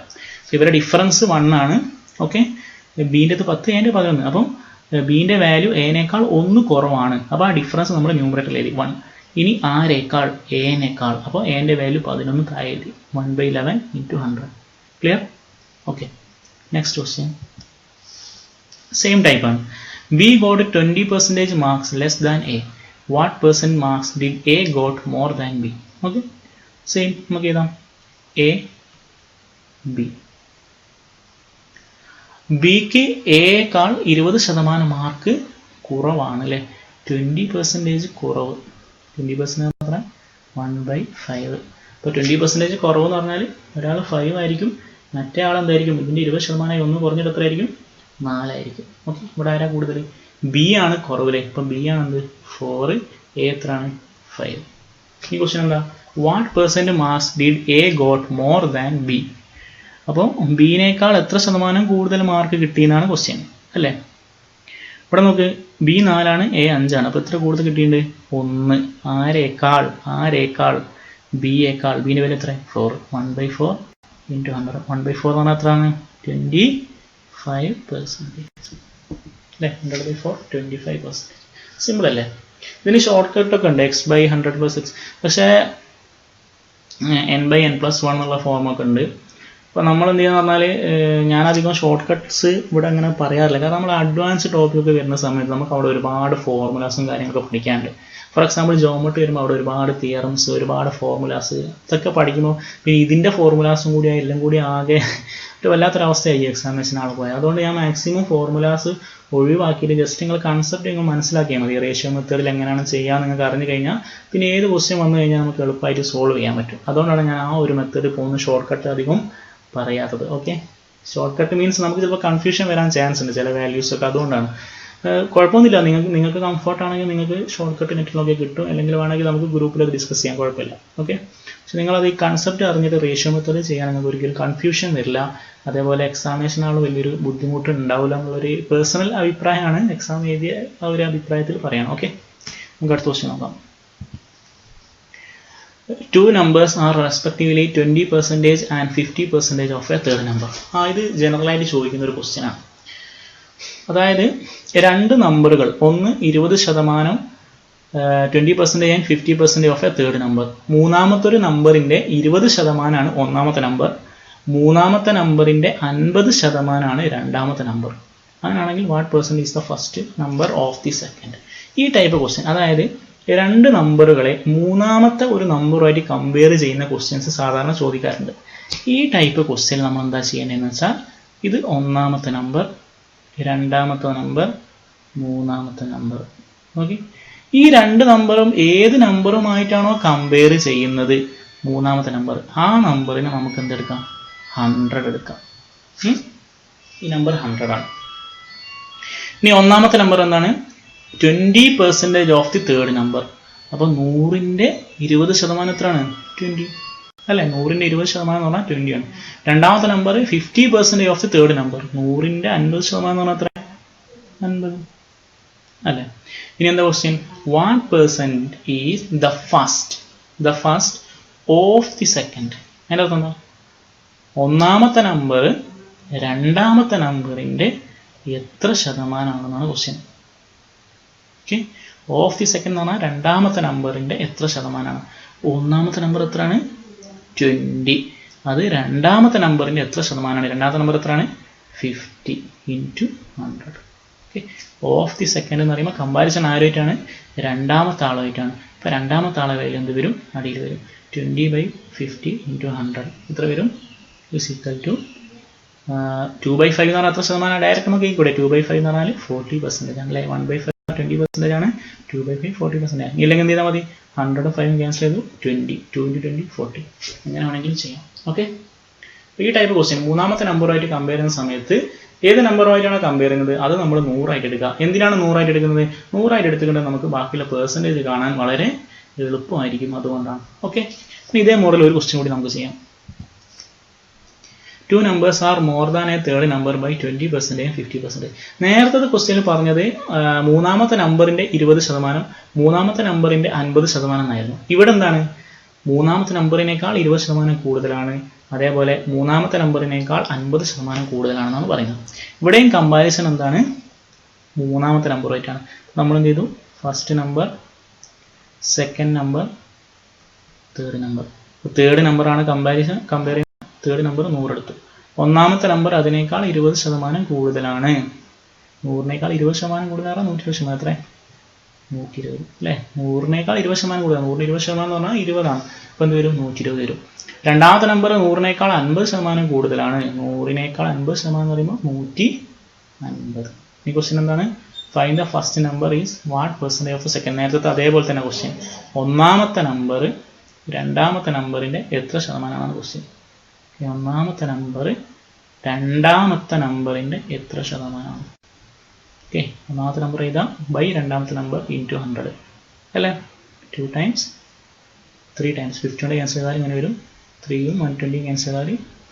ഇവരുടെ ഡിഫറൻസ് 1 ആണ്. ഓക്കെ, ബീൻ്റെ 10 എൻ്റെ 11. അപ്പം ബീൻ്റെ വാല്യൂ എനേക്കാൾ 1 കുറവാണ്. അപ്പോൾ ആ ഡിഫറൻസ് നമ്മൾ ന്യൂമറേറ്ററിൽ എഴുതി 1. ഇനി ആരേക്കാൾ? എനേക്കാൾ. അപ്പോൾ എൻ്റെ വാല്യൂ 11 താഴെ എഴുതി 1/11 × 100. Clear? Okay, next question same type ആണ്. B got 20% marks less than A. What percent marks did A got more than B? Okay, same നമുക്ക് എഴുതാം. A B. ബിക്ക് എയേക്കാൾ 20% മാർക്ക് കുറവാണ് അല്ലേ? 20% കുറവ്. 20% പറഞ്ഞാൽ 1/5. ഇപ്പോൾ 20% കുറവ് എന്ന് പറഞ്ഞാൽ ഒരാൾ 5 ആയിരിക്കും, മറ്റേ ആൾ എന്തായിരിക്കും? ഇതിൻ്റെ 20% 1 കുറഞ്ഞിട്ട് എത്രയായിരിക്കും? 4 ആയിരിക്കും. ഓക്കെ, ഇവിടെ ആരാ കൂടുതൽ? ബി ആണ് കുറവില്ലേ? ഇപ്പം ബി ആണ് എന്ത്? 4, എ എത്രയാണ്? 5. ഈ ക്വസ്റ്റ്യൻ എന്താ? What percent marks did A got more than B? അപ്പോൾ ബിനേക്കാൾ എത്ര ശതമാനം കൂടുതൽ മാർക്ക് കിട്ടിയെന്നാണ് ക്വസ്റ്റ്യൻ അല്ലേ? ഇവിടെ നോക്ക്, ബി 4 ആണ്, എ 5 ആണ്. അപ്പോൾ എത്ര കൂടുതൽ കിട്ടിയിട്ടുണ്ട്? 1. ആരേക്കാൾ? ബിയേക്കാൾ. ബിൻ്റെ വില എത്ര? 4. 1/4 × 100. 1/4 എന്ന് പറഞ്ഞാൽ എത്രയാണ്? 25% അല്ലേ? 100/4 25%. സിമ്പിൾ അല്ലേ? ഇതിന് ഷോർട്ട് കട്ടൊക്കെ ഉണ്ട്, x/100 + x. പക്ഷേ n/n+1 എന്നുള്ള ഫോമൊക്കെ ഉണ്ട്. അപ്പോൾ നമ്മൾ എന്ത് ചെയ്യുക പറഞ്ഞാൽ, ഞാനധികം ഷോർട്ട് കട്ട്സ് ഇവിടെ അങ്ങനെ പറയാറില്ല. കാരണം നമ്മൾ അഡ്വാൻസ് ടോപ്പിക്കൊക്കെ വരുന്ന സമയത്ത് നമുക്ക് അവിടെ ഒരുപാട് ഫോർമുലാസും കാര്യങ്ങളൊക്കെ പഠിക്കാനുണ്ട്. ഫോർ എക്സാമ്പിൾ ജോമെട്രി വരുമ്പോൾ അവിടെ ഒരുപാട് തിയറംസ്, ഒരുപാട് ഫോർമുലാസ് ഇതൊക്കെ പഠിക്കുമ്പോൾ പിന്നെ ഇതിൻ്റെ ഫോർമുലാസും കൂടി എല്ലാം കൂടി ആകെ ഒരു വല്ലാത്തൊരവസ്ഥയായി എക്സാമിനേഷൻ ആൾ പോയത്. അതുകൊണ്ട് ഞാൻ മാക്സിമം ഫോർമുലാസ് ഒഴിവാക്കിയിട്ട് ജസ്റ്റ് നിങ്ങൾ കൺസെപ്റ്റ് നിങ്ങൾ മനസ്സിലാക്കിയാൽ മതി. റേഷ്യോ മെത്തേഡിൽ എങ്ങനെയാണ് ചെയ്യുക നിങ്ങൾക്ക് അറിഞ്ഞു കഴിഞ്ഞാൽ പിന്നെ ഏത് ക്വസ്റ്റ്യൻ വന്നു കഴിഞ്ഞാൽ നമുക്ക് എളുപ്പമായിട്ട് സോൾവ് ചെയ്യാൻ പറ്റും. അതുകൊണ്ടാണ് ഞാൻ ആ ഒരു മെത്തേഡ് പോകുന്ന ഷോർട്ട് കട്ട് അധികം പറയാത്തത്. ഓക്കെ, ഷോർട്ട് കട്ട് മീൻസ് നമുക്ക് ചിലപ്പോൾ കൺഫ്യൂഷൻ വരാൻ ചാൻസ് ഉണ്ട് ചില വാല്യൂസൊക്കെ. അതുകൊണ്ടാണ്. കുഴപ്പമൊന്നുമില്ല, നിങ്ങൾക്ക് കംഫർട്ടാണെങ്കിൽ നിങ്ങൾക്ക് ഷോർട്ട് കട്ട് നെറ്റിലൊക്കെ കിട്ടും, അല്ലെങ്കിൽ വേണമെങ്കിൽ നമുക്ക് ഗ്രൂപ്പിലൊക്കെ ഡിസ്കസ് ചെയ്യാം, കുഴപ്പമില്ല. ഓക്കെ, പക്ഷെ നിങ്ങളത് ഈ കൺസെപ്റ്റ് അറിഞ്ഞിട്ട് റേഷ്യോ മെത്തേഡ് ചെയ്യാൻ നിങ്ങൾക്ക് ഒരിക്കലും കൺഫ്യൂഷൻ വരില്ല. അതേപോലെ എക്സാമിനേഷൻ ആൾ വലിയൊരു ബുദ്ധിമുട്ട് ഉണ്ടാവില്ല എന്നുള്ളൊരു പേഴ്സണൽ അഭിപ്രായമാണ്. എക്സാം എഴുതിയ ആ ഒരു അഭിപ്രായത്തിൽ പറയണം. ഓക്കെ, നമുക്ക് അടുത്ത ക്വസ്റ്റ്യൻ നോക്കാം. 2 numbers are respectively 20% and 50% of a third number. ഇത് ജനറലായിട്ട് ചോദിക്കുന്ന ഒരു ക്വസ്റ്റ്യൻ ആണ്. അതായത് 2 നമ്പറുകൾ, ഒന്ന് 20%, 20% and 50% of a third number. മൂന്നാമത്തെ ഒരു നമ്പറിൻ്റെ 20% ഒന്നാമത്തെ നമ്പർ, മൂന്നാമത്തെ നമ്പറിൻ്റെ 50% രണ്ടാമത്തെ നമ്പർ. അങ്ങനെയാണെങ്കിൽ what percent is the first number of the second? ഈ ടൈപ്പ് ക്വസ്റ്റ്യൻ, അതായത് 2 നമ്പറുകളെ മൂന്നാമത്തെ ഒരു നമ്പറുമായിട്ട് കമ്പയർ ചെയ്യുന്ന ക്വസ്റ്റ്യൻസ് സാധാരണ ചോദിക്കാറുണ്ട്. ഈ ടൈപ്പ് ക്വസ്റ്റ്യൻ നമ്മൾ എന്താ ചെയ്യേണ്ടതെന്ന് വെച്ചാൽ, ഇത് ഒന്നാമത്തെ നമ്പർ, രണ്ടാമത്തെ നമ്പർ, മൂന്നാമത്തെ നമ്പർ. ഓക്കെ, ഈ 2 നമ്പറും ഏത് നമ്പറുമായിട്ടാണോ കമ്പയർ ചെയ്യുന്നത് മൂന്നാമത്തെ നമ്പർ, ആ നമ്പറിനെ നമുക്ക് എന്തെടുക്കാം? 100 എടുക്കാം. ഈ നമ്പർ 100 ആണ്. ഇനി ഒന്നാമത്തെ നമ്പർ എന്താണ്? 20% ഓഫ് ദി തേർഡ് നമ്പർ. അപ്പോൾ 100ൻ്റെ 20% എത്രയാണ്? 20 അല്ലേ? 100ൻ്റെ 20% എന്ന് പറഞ്ഞാൽ 20 ആണ്. രണ്ടാമത്തെ number 50% of the third number. 100ൻ്റെ 50% എന്ന് പറഞ്ഞാൽ എത്ര? 50 അല്ലേ? ഇനി എന്താ question? What percent is the first of the second? അതിൻ്റെ അർത്ഥം എന്താ? ഒന്നാമത്തെ നമ്പർ രണ്ടാമത്തെ നമ്പറിൻ്റെ എത്ര ശതമാനമാണെന്നാണ് question. Okay, of the second എന്ന് പറഞ്ഞാൽ രണ്ടാമത്തെ നമ്പറിൻ്റെ എത്ര ശതമാനമാണ്? ഒന്നാമത്തെ നമ്പർ എത്രയാണ്? 20. അത് രണ്ടാമത്തെ നമ്പറിൻ്റെ എത്ര ശതമാനമാണ്? രണ്ടാമത്തെ നമ്പർ എത്രയാണ്? 50 × 100. ഓക്കെ, ഓഫ് ദി സെക്കൻഡ് എന്ന് പറയുമ്പോൾ കമ്പാരിസൺ ആരുമായിട്ടാണ്? രണ്ടാമത്തെ ആളുമായിട്ടാണ്. ഇപ്പോൾ രണ്ടാമത്തെ ആളെ കയ്യിൽ എന്ത് വരും? അടിയിൽ വരും. 20/50 × 100 എത്ര വരും? ഇസ് ഈക്വൽ ടു 2/5 എന്ന് പറഞ്ഞാൽ എത്ര ശതമാനം? ഡയറക്റ്റ് നമുക്ക് കൂടെ 2/5 എന്ന് പറഞ്ഞാൽ 40% ആണല്ലേ? 1/5 20% ആണ്, 2/5 40%. ഇല്ലെങ്കിൽ എന്ത് ചെയ്താൽ മതി? 100 5 ക്യാൻസൽ ചെയ്തു 20, 2 × 20 40. എങ്ങനെ വേണമെങ്കിലും ചെയ്യാം. ഓക്കെ, ഈ ടൈപ്പ് ക്വസ്റ്റ്യൻ മൂന്നാമത്തെ നമ്പറുമായിട്ട് കമ്പയർ ചെയ്യുന്ന സമയത്ത് ഏത് നമ്പറുമായിട്ടാണ് കമ്പയർ ചെയ്യുന്നത് അത് നമ്മൾ 100 ആയിട്ട് എടുക്കുക. എന്തിനാണ് 100 ആയിട്ട് എടുക്കുന്നത്? 100 ആയിട്ട് എടുത്തുകൊണ്ട് നമുക്ക് ബാക്കിയുള്ള പെർസെൻറ്റേജ് കാണാൻ വളരെ എളുപ്പമായിരിക്കും, അതുകൊണ്ടാണ്. ഓക്കെ, ഇതേ മോഡൽ ഒരു ക്വസ്റ്റ്യൻ കൂടി നമുക്ക് ചെയ്യാം. 2 numbers are more than a third number by 20% and 50%. നേരത്തെ ക്വസ്റ്റ്യനിൽ പറഞ്ഞത് മൂന്നാമത്തെ നമ്പറിന്റെ 20%, മൂന്നാമത്തെ നമ്പറിന്റെ 50% എന്നായിരുന്നു. ഇവിടെ എന്താണ്? മൂന്നാമത്തെ നമ്പറിനേക്കാൾ 20% കൂടുതലാണ്, അതേപോലെ മൂന്നാമത്തെ നമ്പറിനേക്കാൾ 50% കൂടുതലാണെന്നാണ് പറയുന്നത്. ഇവിടെയും കമ്പാരിസൺ എന്താണ്? മൂന്നാമത്തെ നമ്പറുമായിട്ടാണ്. നമ്മൾ എന്ത് ചെയ്തു? First number, second number, third number. Third നമ്പറാണ് കമ്പയർ ചെയ്യുന്നത്. തേർഡ് നമ്പർ 100 എടുത്തു. ഒന്നാമത്തെ നമ്പർ അതിനേക്കാൾ 20% കൂടുതലാണ്. 100നേക്കാൾ 20% കൂടുതലാണ്. 120%, എത്ര? 120 അല്ലേ? 100നേക്കാൾ 20% കൂടുതലാണ്. 100 20% എന്ന് പറഞ്ഞാൽ 20 അപ്പോൾ എന്ത് വരും? 120 വരും. രണ്ടാമത്തെ നമ്പർ 100നേക്കാൾ 50% കൂടുതലാണ്. 100നേക്കാൾ 50% എന്ന് പറയുമ്പോൾ 150. ഈ ക്വസ്റ്റ്യൻ എന്താണ്? Find the first number is what percentage of the second. നേരത്തെ അതേപോലെ തന്നെ ക്വസ്റ്റ്യൻ. ഒന്നാമത്തെ നമ്പർ രണ്ടാമത്തെ നമ്പറിന്റെ എത്ര ശതമാനമാണ് ക്വസ്റ്റ്യൻ. ഒന്നാമത്തെ നമ്പർ രണ്ടാമത്തെ നമ്പറിന്റെ എത്ര ശതമാനമാണ്? ഓക്കെ, ഒന്നാമത്തെ നമ്പർ എഴുതാം ബൈ രണ്ടാമത്തെ നമ്പർ ഇൻറ്റു 100 അല്ലേ? 2 times 3 times 50 കൊണ്ട് ക്യാൻസൽ ചെയ്താൽ ഇങ്ങനെ വരും. 3ഉം 120 ക്യാൻസൽ ചെയ്താൽ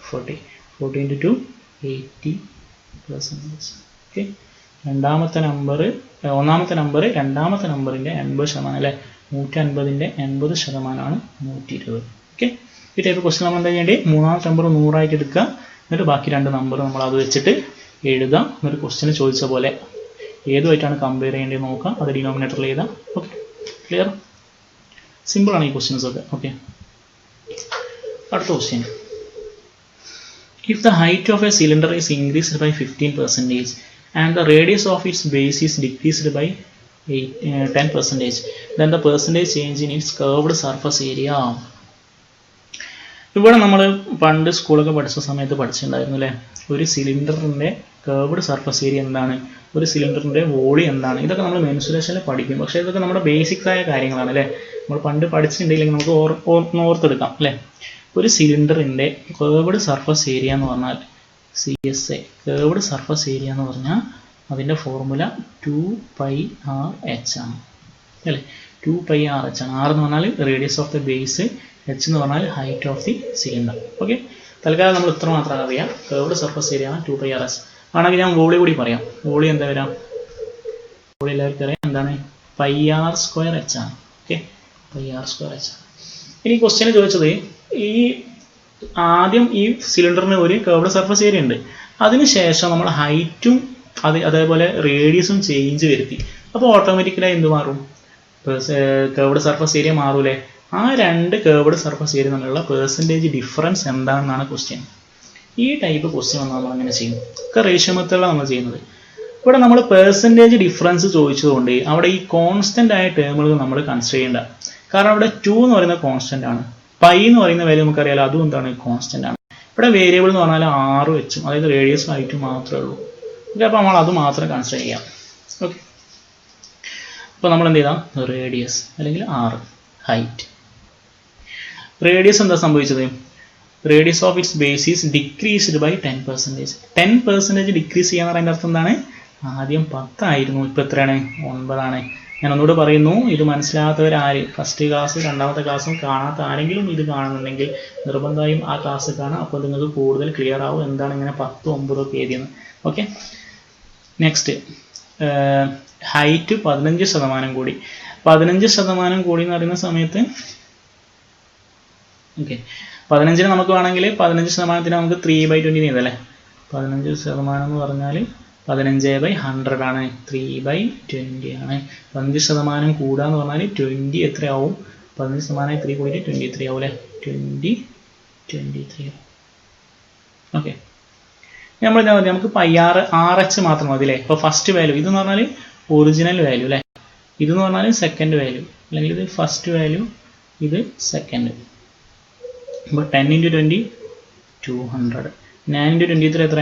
40. 40 into 2 80%. ഓക്കെ, ഒന്നാമത്തെ നമ്പർ രണ്ടാമത്തെ നമ്പറിന്റെ 80% അല്ലേ? 150ന്റെ 80%ആണ് 120. ഓക്കെ, ഈ ടൈപ്പ് ക്വസ്റ്റ്യൻ നമ്മൾ എന്താ ചെയ്യേണ്ടത്? മൂന്നാമത്തെ നമ്പർ 100 ആയിട്ട് എടുക്കുക, എന്നിട്ട് ബാക്കി രണ്ട് നമ്പർ നമ്മൾ അത് വെച്ചിട്ട് എഴുതാം. എന്നിട്ട് ക്വസ്റ്റ്യന് ചോദിച്ച പോലെ ഏതുമായിട്ടാണ് കമ്പയർ ചെയ്യേണ്ടത് നോക്കാം, അത് ഡിനോമിനേറ്ററിൽ എഴുതാം. Okay, clear? സിമ്പിളാണ് ഈ ക്വസ്റ്റ്യൻസ് ഒക്കെ. ഓക്കെ, അടുത്ത question. If the height of a cylinder is increased by 15% and the radius of its base is decreased by 10%, then the percentage change in its curved surface area. ഇവിടെ നമ്മൾ പണ്ട് സ്കൂളൊക്കെ പഠിച്ച സമയത്ത് പഠിച്ചിട്ടുണ്ടായിരുന്നു അല്ലേ? ഒരു സിലിണ്ടറിന്റെ കർവ്ഡ് സർഫസ് ഏരിയ എന്താണ്, ഒരു സിലിണ്ടറിന്റെ വോളിയം എന്താണ്, ഇതൊക്കെ നമ്മൾ മെൻസുറേഷനിൽ പഠിക്കും. പക്ഷേ ഇതൊക്കെ നമ്മുടെ ബേസിക്സ് ആയ കാര്യങ്ങളാണ് അല്ലേ? നമ്മൾ പണ്ട് പഠിച്ചിട്ടുണ്ടെങ്കിൽ നമുക്ക് ഓർത്തെടുക്കാം അല്ലേ? ഒരു സിലിണ്ടറിന്റെ കർവ്ഡ് സർഫസ് ഏരിയ എന്ന് പറഞ്ഞാൽ CSA, കർവ്ഡ് സർഫസ് ഏരിയ എന്ന് പറഞ്ഞാൽ അതിന്റെ ഫോർമുല 2πRh ആണ് അല്ലേ? 2πRh ആണ്. R എന്ന് പറഞ്ഞാൽ radius of the base, H എന്ന് പറഞ്ഞാൽ height of the cylinder. Okay, തൽക്കാലം നമ്മൾ ഇത്ര മാത്രം അറിയാം. കർവ്ഡ് സർഫസ് ഏരിയ 2πRh ആണെങ്കിൽ ഞാൻ വോളിയം കൂടി പറയാം. വോളിയം എന്താ വരാം? വോളിയം എല്ലാവർക്കും അറിയാം എന്താണ്? πr²h ആണ്. Okay, πr²h. ഇനി ക്വസ്റ്റ്യൻ ചോദിച്ചത് ഈ ആദ്യം ഈ സിലിണ്ടറിന് ഒരു കർവ്ഡ് സർഫസ് ഏരിയ ഉണ്ട്, അതിനുശേഷം നമ്മൾ ഹൈറ്റും അതേപോലെ റേഡിയസും ചേഞ്ച് വരുത്തി. അപ്പോൾ ഓട്ടോമാറ്റിക്കലായി എന്ത് മാറും? കർവ്ഡ് സർഫസ് ഏരിയ മാറൂലേ? ആ രണ്ട് കർവ്ഡ് സർഫസ് ഏരിയ തമ്മിലുള്ള പെർസെൻറ്റേജ് ഡിഫറൻസ് എന്താണെന്നാണ് ക്വസ്റ്റ്യൻ. ഈ ടൈപ്പ് ക്വസ്റ്റ്യൻ വന്നാൽ നമ്മൾ അങ്ങനെ ചെയ്യും. ഒക്കെ റേഷ്യോ മെത്തേഡിലാണ് നമ്മൾ ചെയ്യുന്നത്. ഇവിടെ നമ്മൾ പെർസെൻറ്റേജ് ഡിഫറൻസ് ചോദിച്ചതുകൊണ്ട് അവിടെ ഈ കോൺസ്റ്റന്റ് ആയ ടേമുകൾ നമ്മൾ കൺസിഡർ ചെയ്യേണ്ട. കാരണം അവിടെ 2 എന്ന് പറയുന്ന കോൺസ്റ്റന്റ് ആണ്, പൈ എന്ന് പറയുന്ന വാല്യൂ നമുക്കറിയാലോ, അതും എന്താണ്? കോൺസ്റ്റന്റ് ആണ്. ഇവിടെ വേരിയബിൾ എന്ന് പറഞ്ഞാൽ R അതായത് റേഡിയസും ഹൈറ്റും മാത്രമേ ഉള്ളൂ. ഓക്കെ, അപ്പോൾ നമ്മൾ അത് മാത്രം കൺസിഡർ ചെയ്യാം. ഓക്കെ, അപ്പോൾ നമ്മൾ എന്ത് ചെയ്താൽ റേഡിയസ് അല്ലെങ്കിൽ R, ഹൈറ്റ്. റേഡിയസ് എന്താ സംഭവിച്ചത്? Radius of its base is decreased by 10%. 10% decrease ചെയ്യാന്ന് പറയുന്ന അർത്ഥം എന്താണ്? ആദ്യം 10 ആയിരുന്നു, ഇപ്പം എത്രയാണ്? 9 ആണ്. ഞാൻ ഒന്നുകൂടെ പറയുന്നു, ഇത് മനസ്സിലാകാത്തവരാര് ഫസ്റ്റ് ക്ലാസ് രണ്ടാമത്തെ ക്ലാസ്സും കാണാത്ത ആരെങ്കിലും ഇത് കാണുന്നുണ്ടെങ്കിൽ നിർബന്ധമായും ആ ക്ലാസ് കാണാം. അപ്പോൾ നിങ്ങൾക്ക് കൂടുതൽ ക്ലിയർ ആവും എന്താണ് ഇങ്ങനെ 10, 9 ഒക്കെ എഴുതിയെന്ന്. ഓക്കെ, നെക്സ്റ്റ് ഹൈറ്റ് 15% കൂടി. 15% കൂടി എന്ന് പറയുന്ന സമയത്ത് ഓക്കെ, 15 നമുക്ക് വേണമെങ്കിൽ 15% നമുക്ക് 3/20 ചെയ്തല്ലേ? 15% എന്ന് പറഞ്ഞാൽ 15/100 ആണ്, 3/20 ആണ്. 15% കൂടാന്ന് പറഞ്ഞാൽ 20 എത്രയാവും? 15% 3 കൂടിയിട്ട് 23 ആവും അല്ലേ? 23. ഓക്കെ, നമ്മൾ എന്താ മതി? നമുക്ക് RH മാത്രം മതി അല്ലേ? ഇപ്പോൾ ഫസ്റ്റ് വാല്യൂ ഇതെന്ന് പറഞ്ഞാൽ ഒറിജിനൽ വാല്യൂ അല്ലേ? ഇതെന്ന് പറഞ്ഞാൽ സെക്കൻഡ് വാല്യൂ, അല്ലെങ്കിൽ ഇത് ഫസ്റ്റ് വാല്യൂ, ഇത് സെക്കൻഡ്. അപ്പോൾ 10 × 20 200. 9 × 23 എത്ര?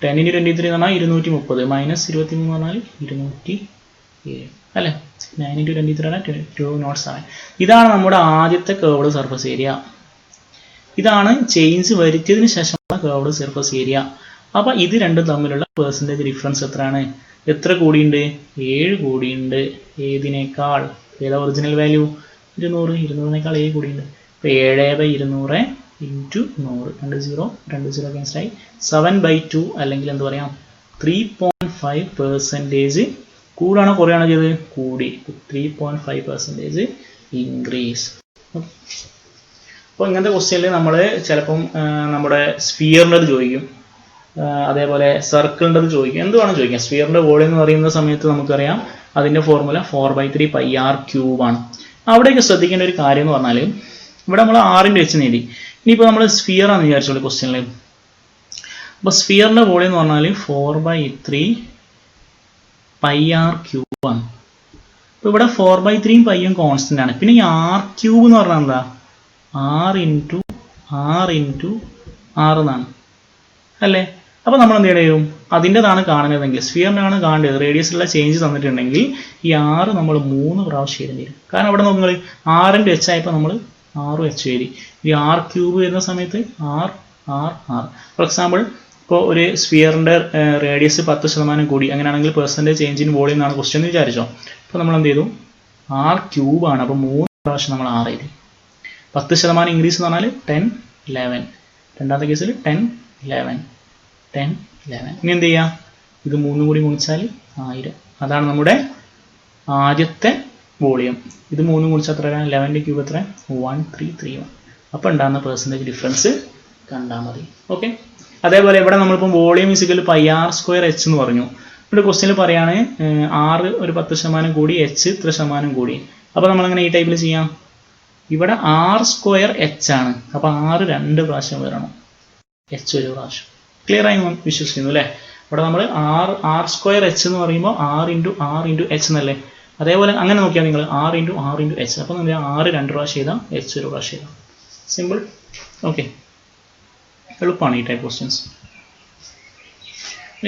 10 × 23 എന്ന് പറഞ്ഞാൽ 230 മൈനസ് 23 എന്ന് പറഞ്ഞാൽ 207 അല്ലേ? 9 × 23 ആണ് 207. ഇതാണ് നമ്മുടെ ആദ്യത്തെ കർവ്ഡ് സർഫസ് ഏരിയ. ഇതാണ് ചേഞ്ച് വരുത്തിയതിന് ശേഷമുള്ള കർവ്ഡ് സർഫസ് ഏരിയ. അപ്പോൾ ഇത് രണ്ടും തമ്മിലുള്ള പെർസെൻറ്റേജ് ഡിഫറൻസ് എത്രയാണ്? എത്ര കോടിയുണ്ട്? 7 കോടിയുണ്ട്. ഏതിനേക്കാൾ? ഏതാ ഒറിജിനൽ വാല്യൂ? 200. 200നേക്കാൾ 7 കോടിയുണ്ട്. അപ്പോൾ 7/200 ഇൻറ്റു 100. 2 ക്യാൻസൽ ആയി. 7/2 അല്ലെങ്കിൽ എന്ത് പറയാം? 3.5% കൂടാണോ കുറയാണോ ചെയ്തത്? കൂടി. 3.5% ഇൻക്രീസ്. അപ്പോൾ ഇങ്ങനത്തെ ക്വസ്റ്റ്യനിൽ നമ്മൾ ചിലപ്പം നമ്മുടെ സ്ഫിയറിൻ്റെ ചോദിക്കും, അതേപോലെ സർക്കിളിൻ്റെ ചോദിക്കും, എന്ത് വേണം ചോദിക്കാം. സ്ഫിയറിൻ്റെ വോളിയം എന്ന് പറയുന്ന സമയത്ത് നമുക്കറിയാം അതിൻ്റെ ഫോർമുല 4/3 πr³ ആണ്. അവിടെയൊക്കെ ശ്രദ്ധിക്കേണ്ട ഒരു കാര്യം എന്ന് പറഞ്ഞാൽ ഇവിടെ നമ്മൾ ആറിൻ്റെ വെച്ച് നേടി. ഇനിയിപ്പോൾ നമ്മൾ സ്ഫിയർ ആണെന്ന് വിചാരിച്ചോളൂ ക്വസ്റ്റ്യനിൽ. അപ്പോൾ സ്ഫിയറിൻ്റെ വോളിയം എന്ന് പറഞ്ഞാൽ 4/3 πr³ ആണ്. അപ്പോൾ ഇവിടെ 4/3 പൈയും കോൺസ്റ്റന്റ് ആണ്. പിന്നെ ഈ r³ എന്ന് പറഞ്ഞാൽ എന്താ? r ഇൻറ്റു r എന്നാണ് അല്ലേ? അപ്പോൾ നമ്മൾ എന്ത് ചെയ്യണം? അതിൻ്റെതാണ് കാണുന്നതെങ്കിൽ, സ്ഫിയറിനാണ് കാണേണ്ടത്, റേഡിയസിലുള്ള ചേഞ്ച് തന്നിട്ടുണ്ടെങ്കിൽ ഈ 6 നമ്മൾ 3 പ്രാവശ്യം എഴുതേണ്ടി വരും. കാരണം ഇവിടെ നോക്കുക, 6ൻ്റെ h ആയപ്പോൾ നമ്മൾ 6h എഴുതി. ഈ r³ വരുന്ന സമയത്ത് r. ഫോർ എക്സാമ്പിൾ ഇപ്പോൾ ഒരു സ്ഫിയറിൻ്റെ റേഡിയസ് 10% കൂടി, അങ്ങനെയാണെങ്കിൽ പെർസെൻറ്റേജ് ചേഞ്ച് ഇൻ വോളിയം എന്നാണ് ക്വസ്റ്റ്യൻ എന്ന് വിചാരിച്ചോ. അപ്പോൾ നമ്മൾ എന്ത് ചെയ്തു? r³ ആണ്. അപ്പോൾ 3 പ്രാവശ്യം നമ്മൾ 6 എഴുതി. 10% ഇൻക്രീസ് എന്ന് പറഞ്ഞാൽ 10, 11. രണ്ടാമത്തെ കേസിൽ 10, 11. ഇനി എന്ത് ചെയ്യുക? ഇത് 3 കൂടി ഗുണിച്ചാൽ 1000. അതാണ് നമ്മുടെ ആദ്യത്തെ വോളിയം. ഇത് 3 ഗുണിച്ചാൽ എത്ര? 11ൻ്റെ ക്യൂബ് എത്ര? 1331. അപ്പോൾ ഉണ്ടാകുന്ന പെർസെൻറ്റേജ് ഡിഫറൻസ് കണ്ടാൽ മതി. ഓക്കെ. അതേപോലെ ഇവിടെ നമ്മളിപ്പോൾ വോളിയം ഇസിക്കൽ πr² എന്ന് പറഞ്ഞു. ഇവിടെ ക്വസ്റ്റ്യനിൽ പറയാണ് r ഒരു 10% കൂടി, h ഇത്ര ശതമാനം കൂടി. അപ്പോൾ നമ്മളങ്ങനെ ഈ ടൈപ്പിൽ ചെയ്യാം. ഇവിടെ r² ആണ്. അപ്പോൾ r 2 പ്രാവശ്യം വരണം, h 1 പ്രാവശ്യം. ക്ലിയർ ആയി വിശ്വസിക്കുന്നു അല്ലേ? ഇവിടെ നമ്മൾ r² എന്ന് പറയുമ്പോൾ r ഇൻറ്റു h എന്നല്ലേ? അതേപോലെ അങ്ങനെ നോക്കിയാൽ നിങ്ങൾ r ഇൻറ്റു h. അപ്പോൾ നമ്മൾ r 2 പ്രാവശ്യം എഴുതാം, h 1 പ്രാവശ്യം എഴുതാം. സിമ്പിൾ. ഓക്കെ, എളുപ്പമാണ് ഈ ടൈപ്പ് ക്വസ്റ്റ്യൻസ്.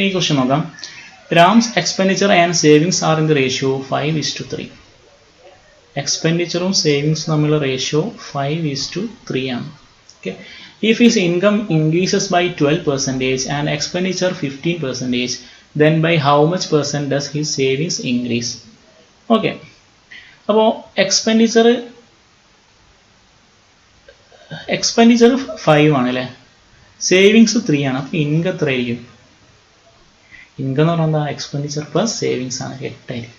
ഈ ക്വസ്റ്റ്യൻ നോക്കാം. Ram's expenditure and savings are in the ratio 5:3. എക്സ്പെൻഡിച്ചറും സേവിങ്സും തമ്മിലുള്ള റേഷ്യോ 5:3 ആണ്. Okay. If his income increases by 12% and expenditure 15%, then by how much percent does his savings increase? Okay. അപ്പോൾ expenditure 5 ആണ് അല്ലേ? സേവിങ്സ് 3 ആണ്. അപ്പോൾ ഇൻകം എത്ര ആയിരിക്കും? ഇൻകം എന്ന് പറഞ്ഞാൽ എന്താ? എക്സ്പെൻഡിച്ചർ പ്ലസ് സേവിങ്സ് ആണ്, 8 ആയിരിക്കും.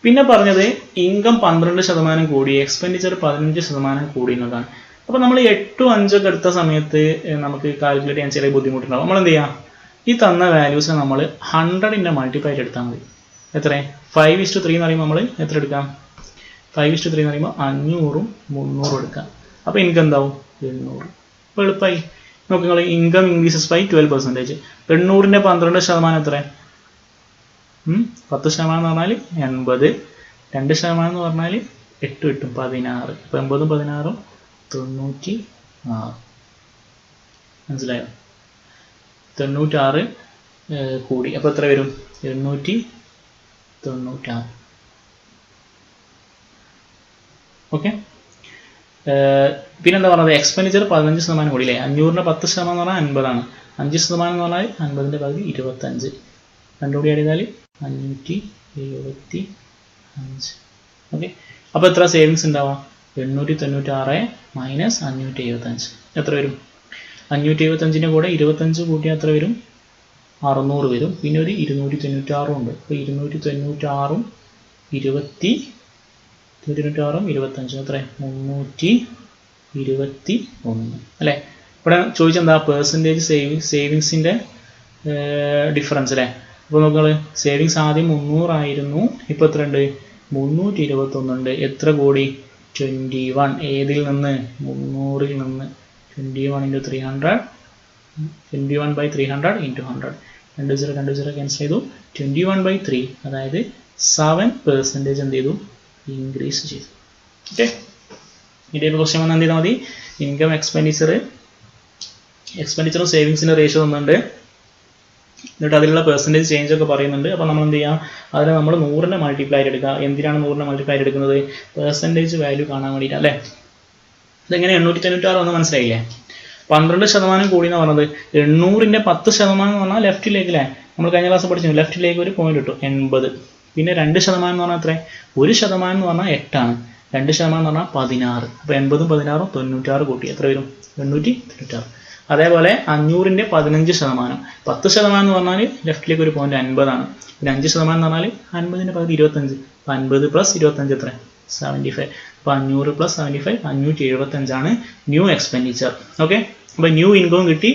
പിന്നെ പറഞ്ഞത് ഇൻകം 12% കൂടി, എക്സ്പെൻഡിച്ചർ 15% കൂടി എന്നതാണ്. അപ്പോൾ നമ്മൾ 8ഉം 5ഒക്കെ എടുത്ത സമയത്ത് നമുക്ക് കാൽക്കുലേറ്റ് ചെയ്യാൻ ചെറിയ ബുദ്ധിമുട്ടുണ്ടാവും. നമ്മൾ എന്ത് ചെയ്യുക? ഈ തന്ന വാല്യൂസിനെ നമ്മൾ 100ൻ്റെ മൾട്ടിപ്ലൈ ആയിട്ട് എടുത്താൽ മതി. എത്ര? 5:3 എന്ന് പറയുമ്പോൾ നമ്മൾ എത്ര എടുക്കാം? 5:3 എന്ന് പറയുമ്പോൾ 500ഉം 300ഉം എടുക്കാം. അപ്പോൾ ഇൻകം എന്താവും? 800. അപ്പോൾ എളുപ്പമായി. നോക്കുക നിങ്ങൾ, ഇൻകം ഇൻക്രീസസ് ബൈ 12%. 800ൻ്റെ 12% എത്ര? 10% എന്ന് പറഞ്ഞാൽ 80. 2% എന്ന് പറഞ്ഞാൽ 8 കിട്ടും, 16. അപ്പോൾ 80ഉം 16ഉം 96. മനസ്സിലായോ? 96 കൂടി. അപ്പോൾ എത്ര വരും? 896. ഓക്കെ. പിന്നെന്താ പറഞ്ഞത്? എക്സ്പെൻഡിച്ചർ 15% കൂടി അല്ലേ? 500ൻ്റെ 10% എന്ന് പറഞ്ഞാൽ 50 ആണ്. 5% എന്ന് പറഞ്ഞാൽ 50ൻ്റെ പകുതി 25. രണ്ടും കൂടി ആഡ് ചെയ്താൽ 575. ഓക്കെ. അപ്പോൾ എത്ര സേവിങ്സ് ഉണ്ടാവാം? 896 മൈനസ് 575 എത്ര വരും? 575ൻ്റെ കൂടെ 25 കൂട്ടിയാൽ എത്ര വരും? 600 വരും. പിന്നെ ഒരു 296 ഉണ്ട്. അപ്പോൾ 296ഉം 25 എത്ര? 321 അല്ലേ? ഇവിടെ ചോദിച്ചെന്താ? പെർസെൻറ്റേജ് സേവിങ്സിൻ്റെ ഡിഫറൻസ് അല്ലേ? അപ്പോൾ നോക്കുക, സേവിങ്സ് ആദ്യം 300 ആയിരുന്നു, ഇപ്പോൾ എത്ര ഉണ്ട്? 321 ഉണ്ട്. എത്ര കോടി? 21. ഏതിൽ നിന്ന്? 300ൽ നിന്ന്. 21 × 300, 21/300 × 100. 20 ക്യാൻസൽ ചെയ്തു. 21/3, അതായത് 7% എന്ത് ചെയ്തു? ഇൻക്രീസ് ചെയ്തു. ഓക്കെ. ഇതിൻ്റെ ക്വസ്റ്റ്യൻ വന്നാൽ എന്ത് ചെയ്താൽ മതി? ഇൻകം എക്സ്പെൻഡിച്ചറും സേവിങ്സിൻ്റെ റേഷ്യോ തന്നുണ്ട്, എന്നിട്ട് അതിലുള്ള പെർസെൻറ്റേജ് ചേഞ്ച് ഒക്കെ പറയുന്നുണ്ട്. അപ്പോൾ നമ്മൾ എന്ത് ചെയ്യാം? അതിനെ നമ്മൾ 100ൻ്റെ മൾട്ടിപ്ലൈ എടുക്കുക. എന്തിനാണ് 100ൻ്റെ മൾട്ടിപ്ലൈ എടുക്കുന്നത്? പെർസെൻറ്റേജ് വാല്യൂ കാണാൻ വേണ്ടിയിട്ട് അല്ലേ? ഇതെങ്ങനെ 896 ഒന്ന് മനസ്സിലായില്ലേ? 12% കൂടി എന്ന് പറഞ്ഞത് 800ന്റെ 10% എന്ന് പറഞ്ഞാൽ ലെഫ്റ്റിലേക്ക് അല്ലേ, നമ്മൾ കഴിഞ്ഞ ക്ലാസ് പഠിച്ചു ലെഫ്റ്റിലേക്ക് ഒരു പോയിന്റ് ഇട്ടു 80. പിന്നെ 2% എന്ന് പറഞ്ഞാൽ എത്ര, 1% എന്ന് പറഞ്ഞാൽ 8 ആണ്, 2% എന്ന് പറഞ്ഞാൽ 16. അപ്പോൾ 80ഉം 16ഉം 96 കൂട്ടി എത്ര വരും, 896. അതേപോലെ 500ന്റെ 15%, 10% എന്ന് പറഞ്ഞാൽ ലെഫ്റ്റിലേക്ക് ഒരു പോയിന്റ് 50 ആണ്. പിന്നെ 5% എന്ന് പറഞ്ഞാൽ 50ന്റെ പകുതി 25. 50 പ്ലസ് 25 എത്ര, 75. അപ്പോൾ 500 പ്ലസ് 75 575 ആണ് ന്യൂ എക്സ്പെൻഡിച്ചർ. ഓക്കെ, അപ്പോൾ ന്യൂ ഇൻകവും കിട്ടി,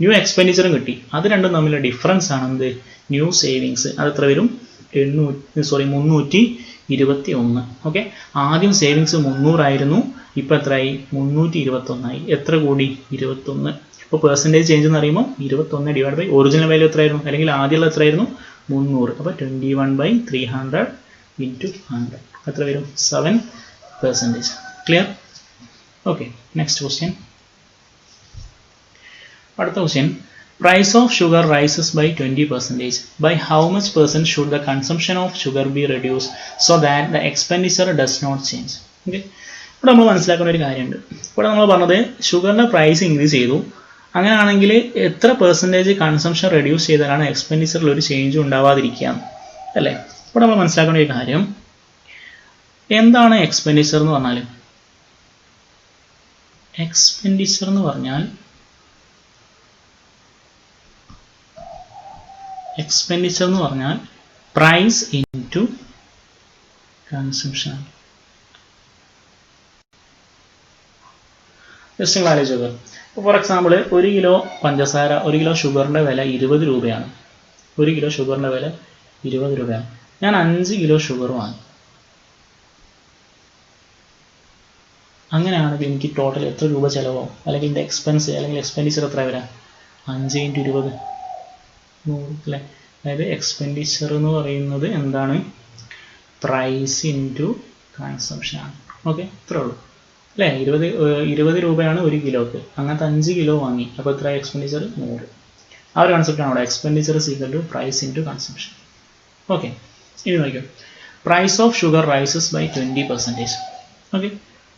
ന്യൂ എക്സ്പെൻഡിച്ചറും കിട്ടി. അത് രണ്ടും തമ്മിലുള്ള ഡിഫറൻസ് ആണ് എന്ത്, ന്യൂ സേവിങ്സ്. അത് എത്ര വരും, 321. ഓക്കെ, ആദ്യം സേവിങ്സ് 300 ആയിരുന്നു, ഇപ്പോൾ എത്രയായി, 321 എത്ര കൂടി, 21. ഇപ്പോൾ പെർസെൻറ്റേജ് ചേഞ്ച് എന്ന് പറയുമ്പോൾ 21 ഡിവൈഡ് ബൈ ഒറിജിനൽ വാല്യൂ എത്രയായിരുന്നു, അല്ലെങ്കിൽ ആദ്യമുള്ള എത്രയായിരുന്നു, 300. അപ്പോൾ 21/300 ഇൻറ്റു 100 എത്ര വരും, 7%. ക്ലിയർ? Okay, next question. അടുത്ത question, price of sugar rises by 20%. By how much % should the consumption of sugar be reduced so that the expenditure does not change? Okay, ഇവിടെ നമ്മൾ മനസ്സിലാക്കുന്ന ഒരു കാര്യമുണ്ട്. ഇവിടെ നമ്മൾ പറഞ്ഞത് ഷുഗറിൻ്റെ പ്രൈസ് ഇൻക്രീസ് ചെയ്തു, അങ്ങനെയാണെങ്കിൽ എത്ര പെർസെൻറ്റേജ് കൺസംഷൻ റെഡ്യൂസ് ചെയ്താലാണ് എക്സ്പെൻഡിച്ചറിൽ ഒരു ചേഞ്ചും ഉണ്ടാവാതിരിക്കുക അല്ലേ. ഇവിടെ നമ്മൾ മനസ്സിലാക്കുന്ന ഒരു കാര്യം, എന്താണ് എക്സ്പെൻഡിച്ചർ എന്ന് പറഞ്ഞാൽ, എക്സ്പെൻഡിച്ചർ എന്ന് പറഞ്ഞാൽ പ്രൈസ് ഇൻറ്റു കൺസംഷൻ. ജസ്റ്റ് നിങ്ങൾ ആലോചിച്ച് നോക്കുക. ഫോർ എക്സാമ്പിൾ 1 കിലോ പഞ്ചസാര, 1 കിലോ ഷുഗറിൻ്റെ വില 20 രൂപയാണ്. 1 കിലോ ഷുഗറിൻ്റെ വില 20 രൂപയാണ്. ഞാൻ 5 കിലോ ഷുഗർ വാങ്ങി. അങ്ങനെയാണെങ്കിൽ എനിക്ക് ടോട്ടൽ എത്ര രൂപ ചിലവാകും, അല്ലെങ്കിൽ എൻ്റെ എക്സ്പെൻസ് അല്ലെങ്കിൽ എക്സ്പെൻഡിച്ചർ എത്ര വരാം, 5 × 20 100 അല്ലേ. അതായത് എക്സ്പെൻഡിച്ചർ എന്ന് പറയുന്നത് എന്താണ്, പ്രൈസ് ഇൻറ്റു കൺസംഷൻ ആണ്. ഓക്കെ, ഇത്രേ ഉള്ളൂ അല്ലേ. 20 രൂപയാണ് 1 കിലോക്ക്, അങ്ങനത്തെ 5 കിലോ വാങ്ങി, അപ്പോൾ എത്ര എക്സ്പെൻഡിച്ചർ, 100. ആ ഒരു കൺസെപ്റ്റാണ് അവിടെ, expenditure is equal to price into consumption. Okay, ഇനി നോക്കിയോ, price of sugar rises by 20%. Okay,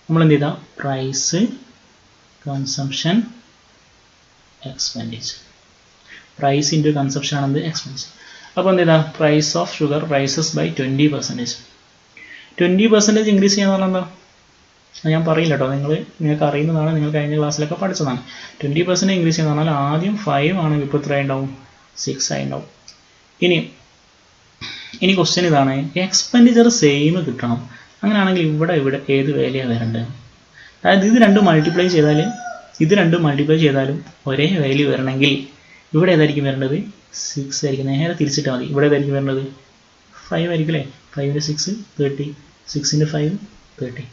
നമ്മൾ എന്ത് ചെയ്താൽ price, consumption, expenditure. Price into consumption ആണെന്ത്, എക്സ്പെൻഡിച്ചർ. അപ്പോൾ എന്ത് ചെയ്താൽ price of sugar rises by 20%. 20% increase ചെയ്യാന്ന് പറഞ്ഞാൽ എന്താ, ഞാൻ പറയില്ല കേട്ടോ, നിങ്ങൾക്ക് അറിയുന്നതാണ്, നിങ്ങൾ കഴിഞ്ഞ ക്ലാസ്സിലൊക്കെ പഠിച്ചതാണ്. 20% ഇൻക്രീസ് ചെയ്യുന്ന പറഞ്ഞാൽ ആദ്യം 5 ആണെങ്കിൽ ഇപ്പോൾ എത്ര ഉണ്ടാവും, 6 ആയി ഉണ്ടാവും. ഇനി ക്വസ്റ്റ്യൻ ഇതാണ്, എക്സ്പെൻഡിച്ചർ സെയിം കിട്ടണം, അങ്ങനെയാണെങ്കിൽ ഇവിടെ ഏത് വാല്യൂയാണ് വരേണ്ടത്. അതായത് ഇത് രണ്ടും മൾട്ടിപ്ലൈ ചെയ്താലും ഒരേ വാല്യൂ വരണമെങ്കിൽ ഇവിടെ ഏതായിരിക്കും വരേണ്ടത്, 6 ആയിരിക്കും. നേരെ തിരിച്ചിട്ടാൽ മതി. ഇവിടെ ഏതായിരിക്കും വരേണ്ടത്, 5 ആയിരിക്കും അല്ലേ. 5 × 6 30, 6 × 5 30.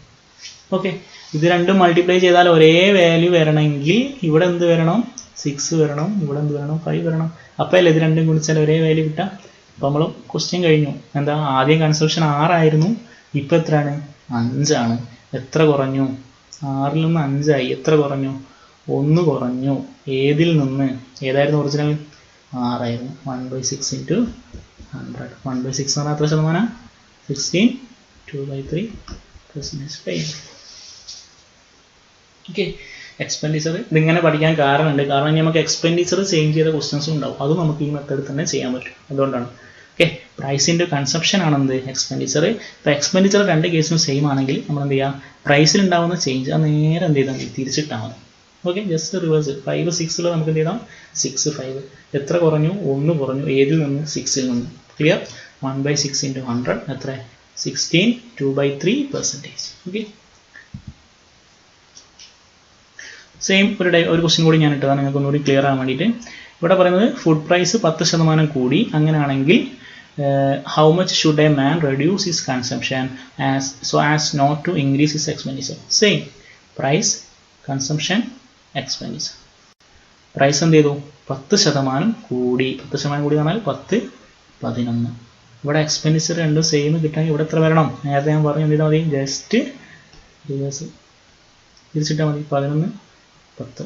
ഓക്കെ, ഇത് രണ്ടും മൾട്ടിപ്ലൈ ചെയ്താൽ ഒരേ വാല്യൂ വരണമെങ്കിൽ ഇവിടെ എന്ത് വരണം, 6 വരണം, ഇവിടെ എന്ത് വരണം, 5 വരണം. അപ്പോൾ അല്ലേ ഇത് രണ്ടും ഗുണിച്ചാൽ ഒരേ വാല്യൂ കിട്ടാം. അപ്പോൾ നമ്മൾ ക്വസ്റ്റ്യൻ കഴിഞ്ഞു. എന്താ, ആദ്യം കൺസംഷൻ 6 ആയിരുന്നു, ഇപ്പോൾ എത്രയാണ്, 5 ആണ്. എത്ര കുറഞ്ഞു, 6ൽ നിന്ന് 5 ആയി. എത്ര കുറഞ്ഞു, 1 കുറഞ്ഞു. ഏതിൽ നിന്ന്, ഏതായിരുന്നു ഒറിജിനൽ, 6 ആയിരുന്നു. 1/6 ഇൻറ്റു 100. 1/6 എന്ന് പറഞ്ഞാൽ എത്ര ശതമാനം, 16. 2/3%. ഓക്കെ, എക്സ്പെൻഡിച്ചർ ഇതിങ്ങനെ പഠിക്കാൻ കാരണമുണ്ട്. കാരണം നമുക്ക് എക്സ്പെൻഡിച്ചർ ചേഞ്ച് ചെയ്ത ക്വസ്റ്റ്യൻസും ഉണ്ടാവും. അതും നമുക്ക് ഈ മെത്തേഡിൽ തന്നെ ചെയ്യാൻ പറ്റും. അതുകൊണ്ടാണ്. ഓക്കെ, പ്രൈസ് ഇൻറ്റു കൺസംഷൻ ആണെന്ത്, എക്സ്പെൻഡിച്ചർ. ഇപ്പോൾ എക്സ്പെൻഡിച്ചർ രണ്ട് കേസിനും സെയിം ആണെങ്കിൽ നമ്മൾ എന്ത് ചെയ്യുക, പ്രൈസിൽ ഉണ്ടാകുന്ന ചേഞ്ച് അത് നേരെ എന്ത് ചെയ്താൽ മതി, തിരിച്ചിട്ടാൽ മതി. Okay, just reverse. 5 6 നമുക്ക് എന്ത് ചെയ്താൽ 6 5. എത്ര കുറഞ്ഞു, 1 കുറഞ്ഞു. ഏതിൽ നിന്ന്, 6ൽ നിന്ന്. ക്ലിയർ. 1/6 ഇൻറ്റു 100 എത്ര, 16. 2/3%. ഓക്കെ, സെയിം ഒരു ക്വസ്റ്റ്യൻ കൂടി ഞാൻ ഇട്ടതാണ് നിങ്ങൾക്ക് ഒന്നുകൂടി ക്ലിയർ ആകാൻ വേണ്ടിയിട്ട്. ഇവിടെ പറയുന്നത് ഫുഡ് പ്രൈസ് 10% കൂടി, അങ്ങനെയാണെങ്കിൽ how much should a man reduce his consumption so as not to increase his expenditure? Same, price, consumption, expenditure. Price എന്ത് ചെയ്തു, 10% കൂടി. 10% കൂടി പറഞ്ഞാൽ 10 11. ഇവിടെ എക്സ്പെൻഡിച്ചർ രണ്ടും സെയിം കിട്ടാൻ ഇവിടെ എത്ര വരണം, നേരത്തെ ഞാൻ പറഞ്ഞു എന്ത് ചെയ്താൽ മതി, ജസ്റ്റ് റിവേഴ്സ് തിരിച്ചിട്ടാൽ മതി. 11 10.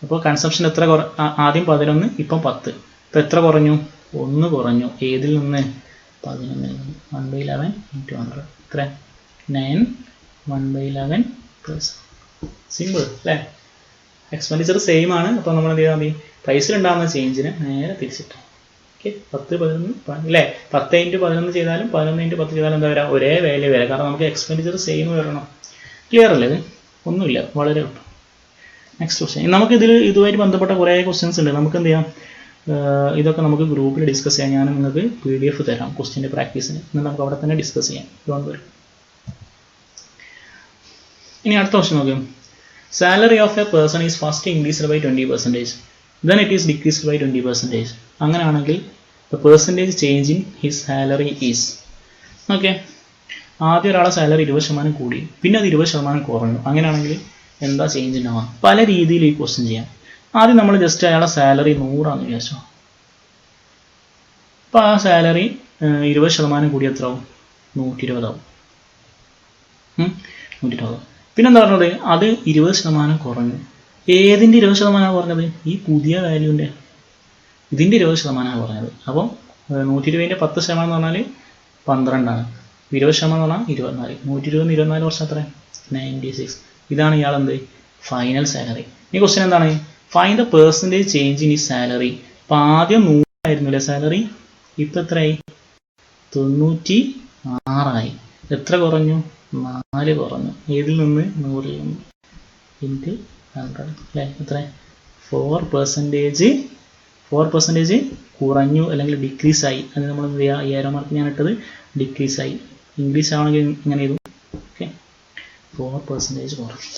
അപ്പോൾ കൺസംഷൻ എത്ര ആദ്യം 11, ഇപ്പം 10. ഇപ്പോൾ എത്ര കുറഞ്ഞു, 1 കുറഞ്ഞു. ഏതിൽ നിന്ന്, 11ൽ നിന്ന്. 1/11 ഇൻറ്റു 100 എത്ര, 9. 1/11 പ്ലസ്. സിമ്പിൾ അല്ലേ. എക്സ്പെൻഡിച്ചർ സെയിം ആണ്. അപ്പോൾ നമ്മൾ എന്ത് ചെയ്താൽ മതി, പ്രൈസിലുണ്ടാകുന്ന ചേഞ്ചിനെ നേരെ തിരിച്ചിട്ടാൽ. ഓക്കെ, 10, 11 അല്ലേ, 10 × 11 ചെയ്താലും 11 × 10 ചെയ്താലും എന്താ വരിക, ഒരേ വാല്യൂ വരിക. കാരണം നമുക്ക് എക്സ്പെൻഡിച്ചർ സെയിം വരണം. ക്ലിയർ അല്ലേ? ഇത് ഒന്നുമില്ല, വളരെ എളുപ്പം. Next question. നമുക്ക് ഇതുമായിട്ട് ബന്ധപ്പെട്ട കുറേ ക്വസ്റ്റ്യൻസ് ഉണ്ട്. നമുക്ക് എന്ത് ചെയ്യാം, ഇതൊക്കെ നമുക്ക് ഗ്രൂപ്പിൽ ഡിസ്കസ് ചെയ്യാം. ഞാൻ നിങ്ങൾക്ക് PDF തരാം ക്വസ്റ്റ്യൻ്റെ പ്രാക്ടീസിന്, എന്നാൽ നമുക്ക് അവിടെ തന്നെ ഡിസ്കസ് ചെയ്യാം. Don't worry. ഇനി അടുത്ത ക്വസ്റ്റ്യൻ നോക്കാം. Salary of a person is first increased by 20%, then it is decreased by 20%. അങ്ങനെയാണെങ്കിൽ the percentage change in his salary is. Okay, ആദ്യം ഒരാളെ സാലറി 20% കൂടി, പിന്നെ അത് 20% കുറഞ്ഞു. അങ്ങനെയാണെങ്കിൽ എന്താ ചേഞ്ച് ഉണ്ടാവുക? പല രീതിയിൽ ഈ ക്വസ്റ്റ്യൻ ചെയ്യാം. ആദ്യം നമ്മൾ ജസ്റ്റ് അയാളെ സാലറി 100 വിചാരിച്ചോ. അപ്പോൾ ആ സാലറി 20% കൂടി എത്ര ആവും? 120 ആവും. 120. പിന്നെന്താ പറഞ്ഞത്, അത് 20% കുറഞ്ഞു. ഏതിൻ്റെ 20% കുറഞ്ഞത്? ഈ പുതിയ വാല്യൂൻ്റെ, ഇതിൻ്റെ 20% കുറഞ്ഞത്. അപ്പോൾ 120ൻ്റെ 10% എന്ന് പറഞ്ഞാൽ 12ആണ്. 20% എന്ന് പറഞ്ഞാൽ 24. 120 24 വർഷം എത്ര? 96. ഇതാണ് ഇയാളെന്ത് ഫൈനൽ സാലറി. ഈ ക്വസ്റ്റ്യൻ എന്താണ്? Find the percentage change in ഈ സാലറി. അപ്പോൾ ആദ്യം 100 ആയിരുന്നു അല്ലേ സാലറി, ഇപ്പം എത്രയായി? 96 എത്ര കുറഞ്ഞു? 4 കുറഞ്ഞു. ഏതിൽ നിന്ന്? 100ൽ നിന്ന്. ഇൻറ്റു 100 അല്ലേ, എത്ര? 4% കുറഞ്ഞു അല്ലെങ്കിൽ ഡിക്രീസ് ആയി. അത് നമ്മൾ എന്ത് ചെയ്യുക, 5000 മാർക്ക് ഞാൻ ഇട്ടത് ഡിക്രീസ് ആയി. ഇൻക്രീസ് ആവണമെങ്കിൽ ഇങ്ങനെ ചെയ്തു. ഓക്കെ, 4% കുറഞ്ഞു.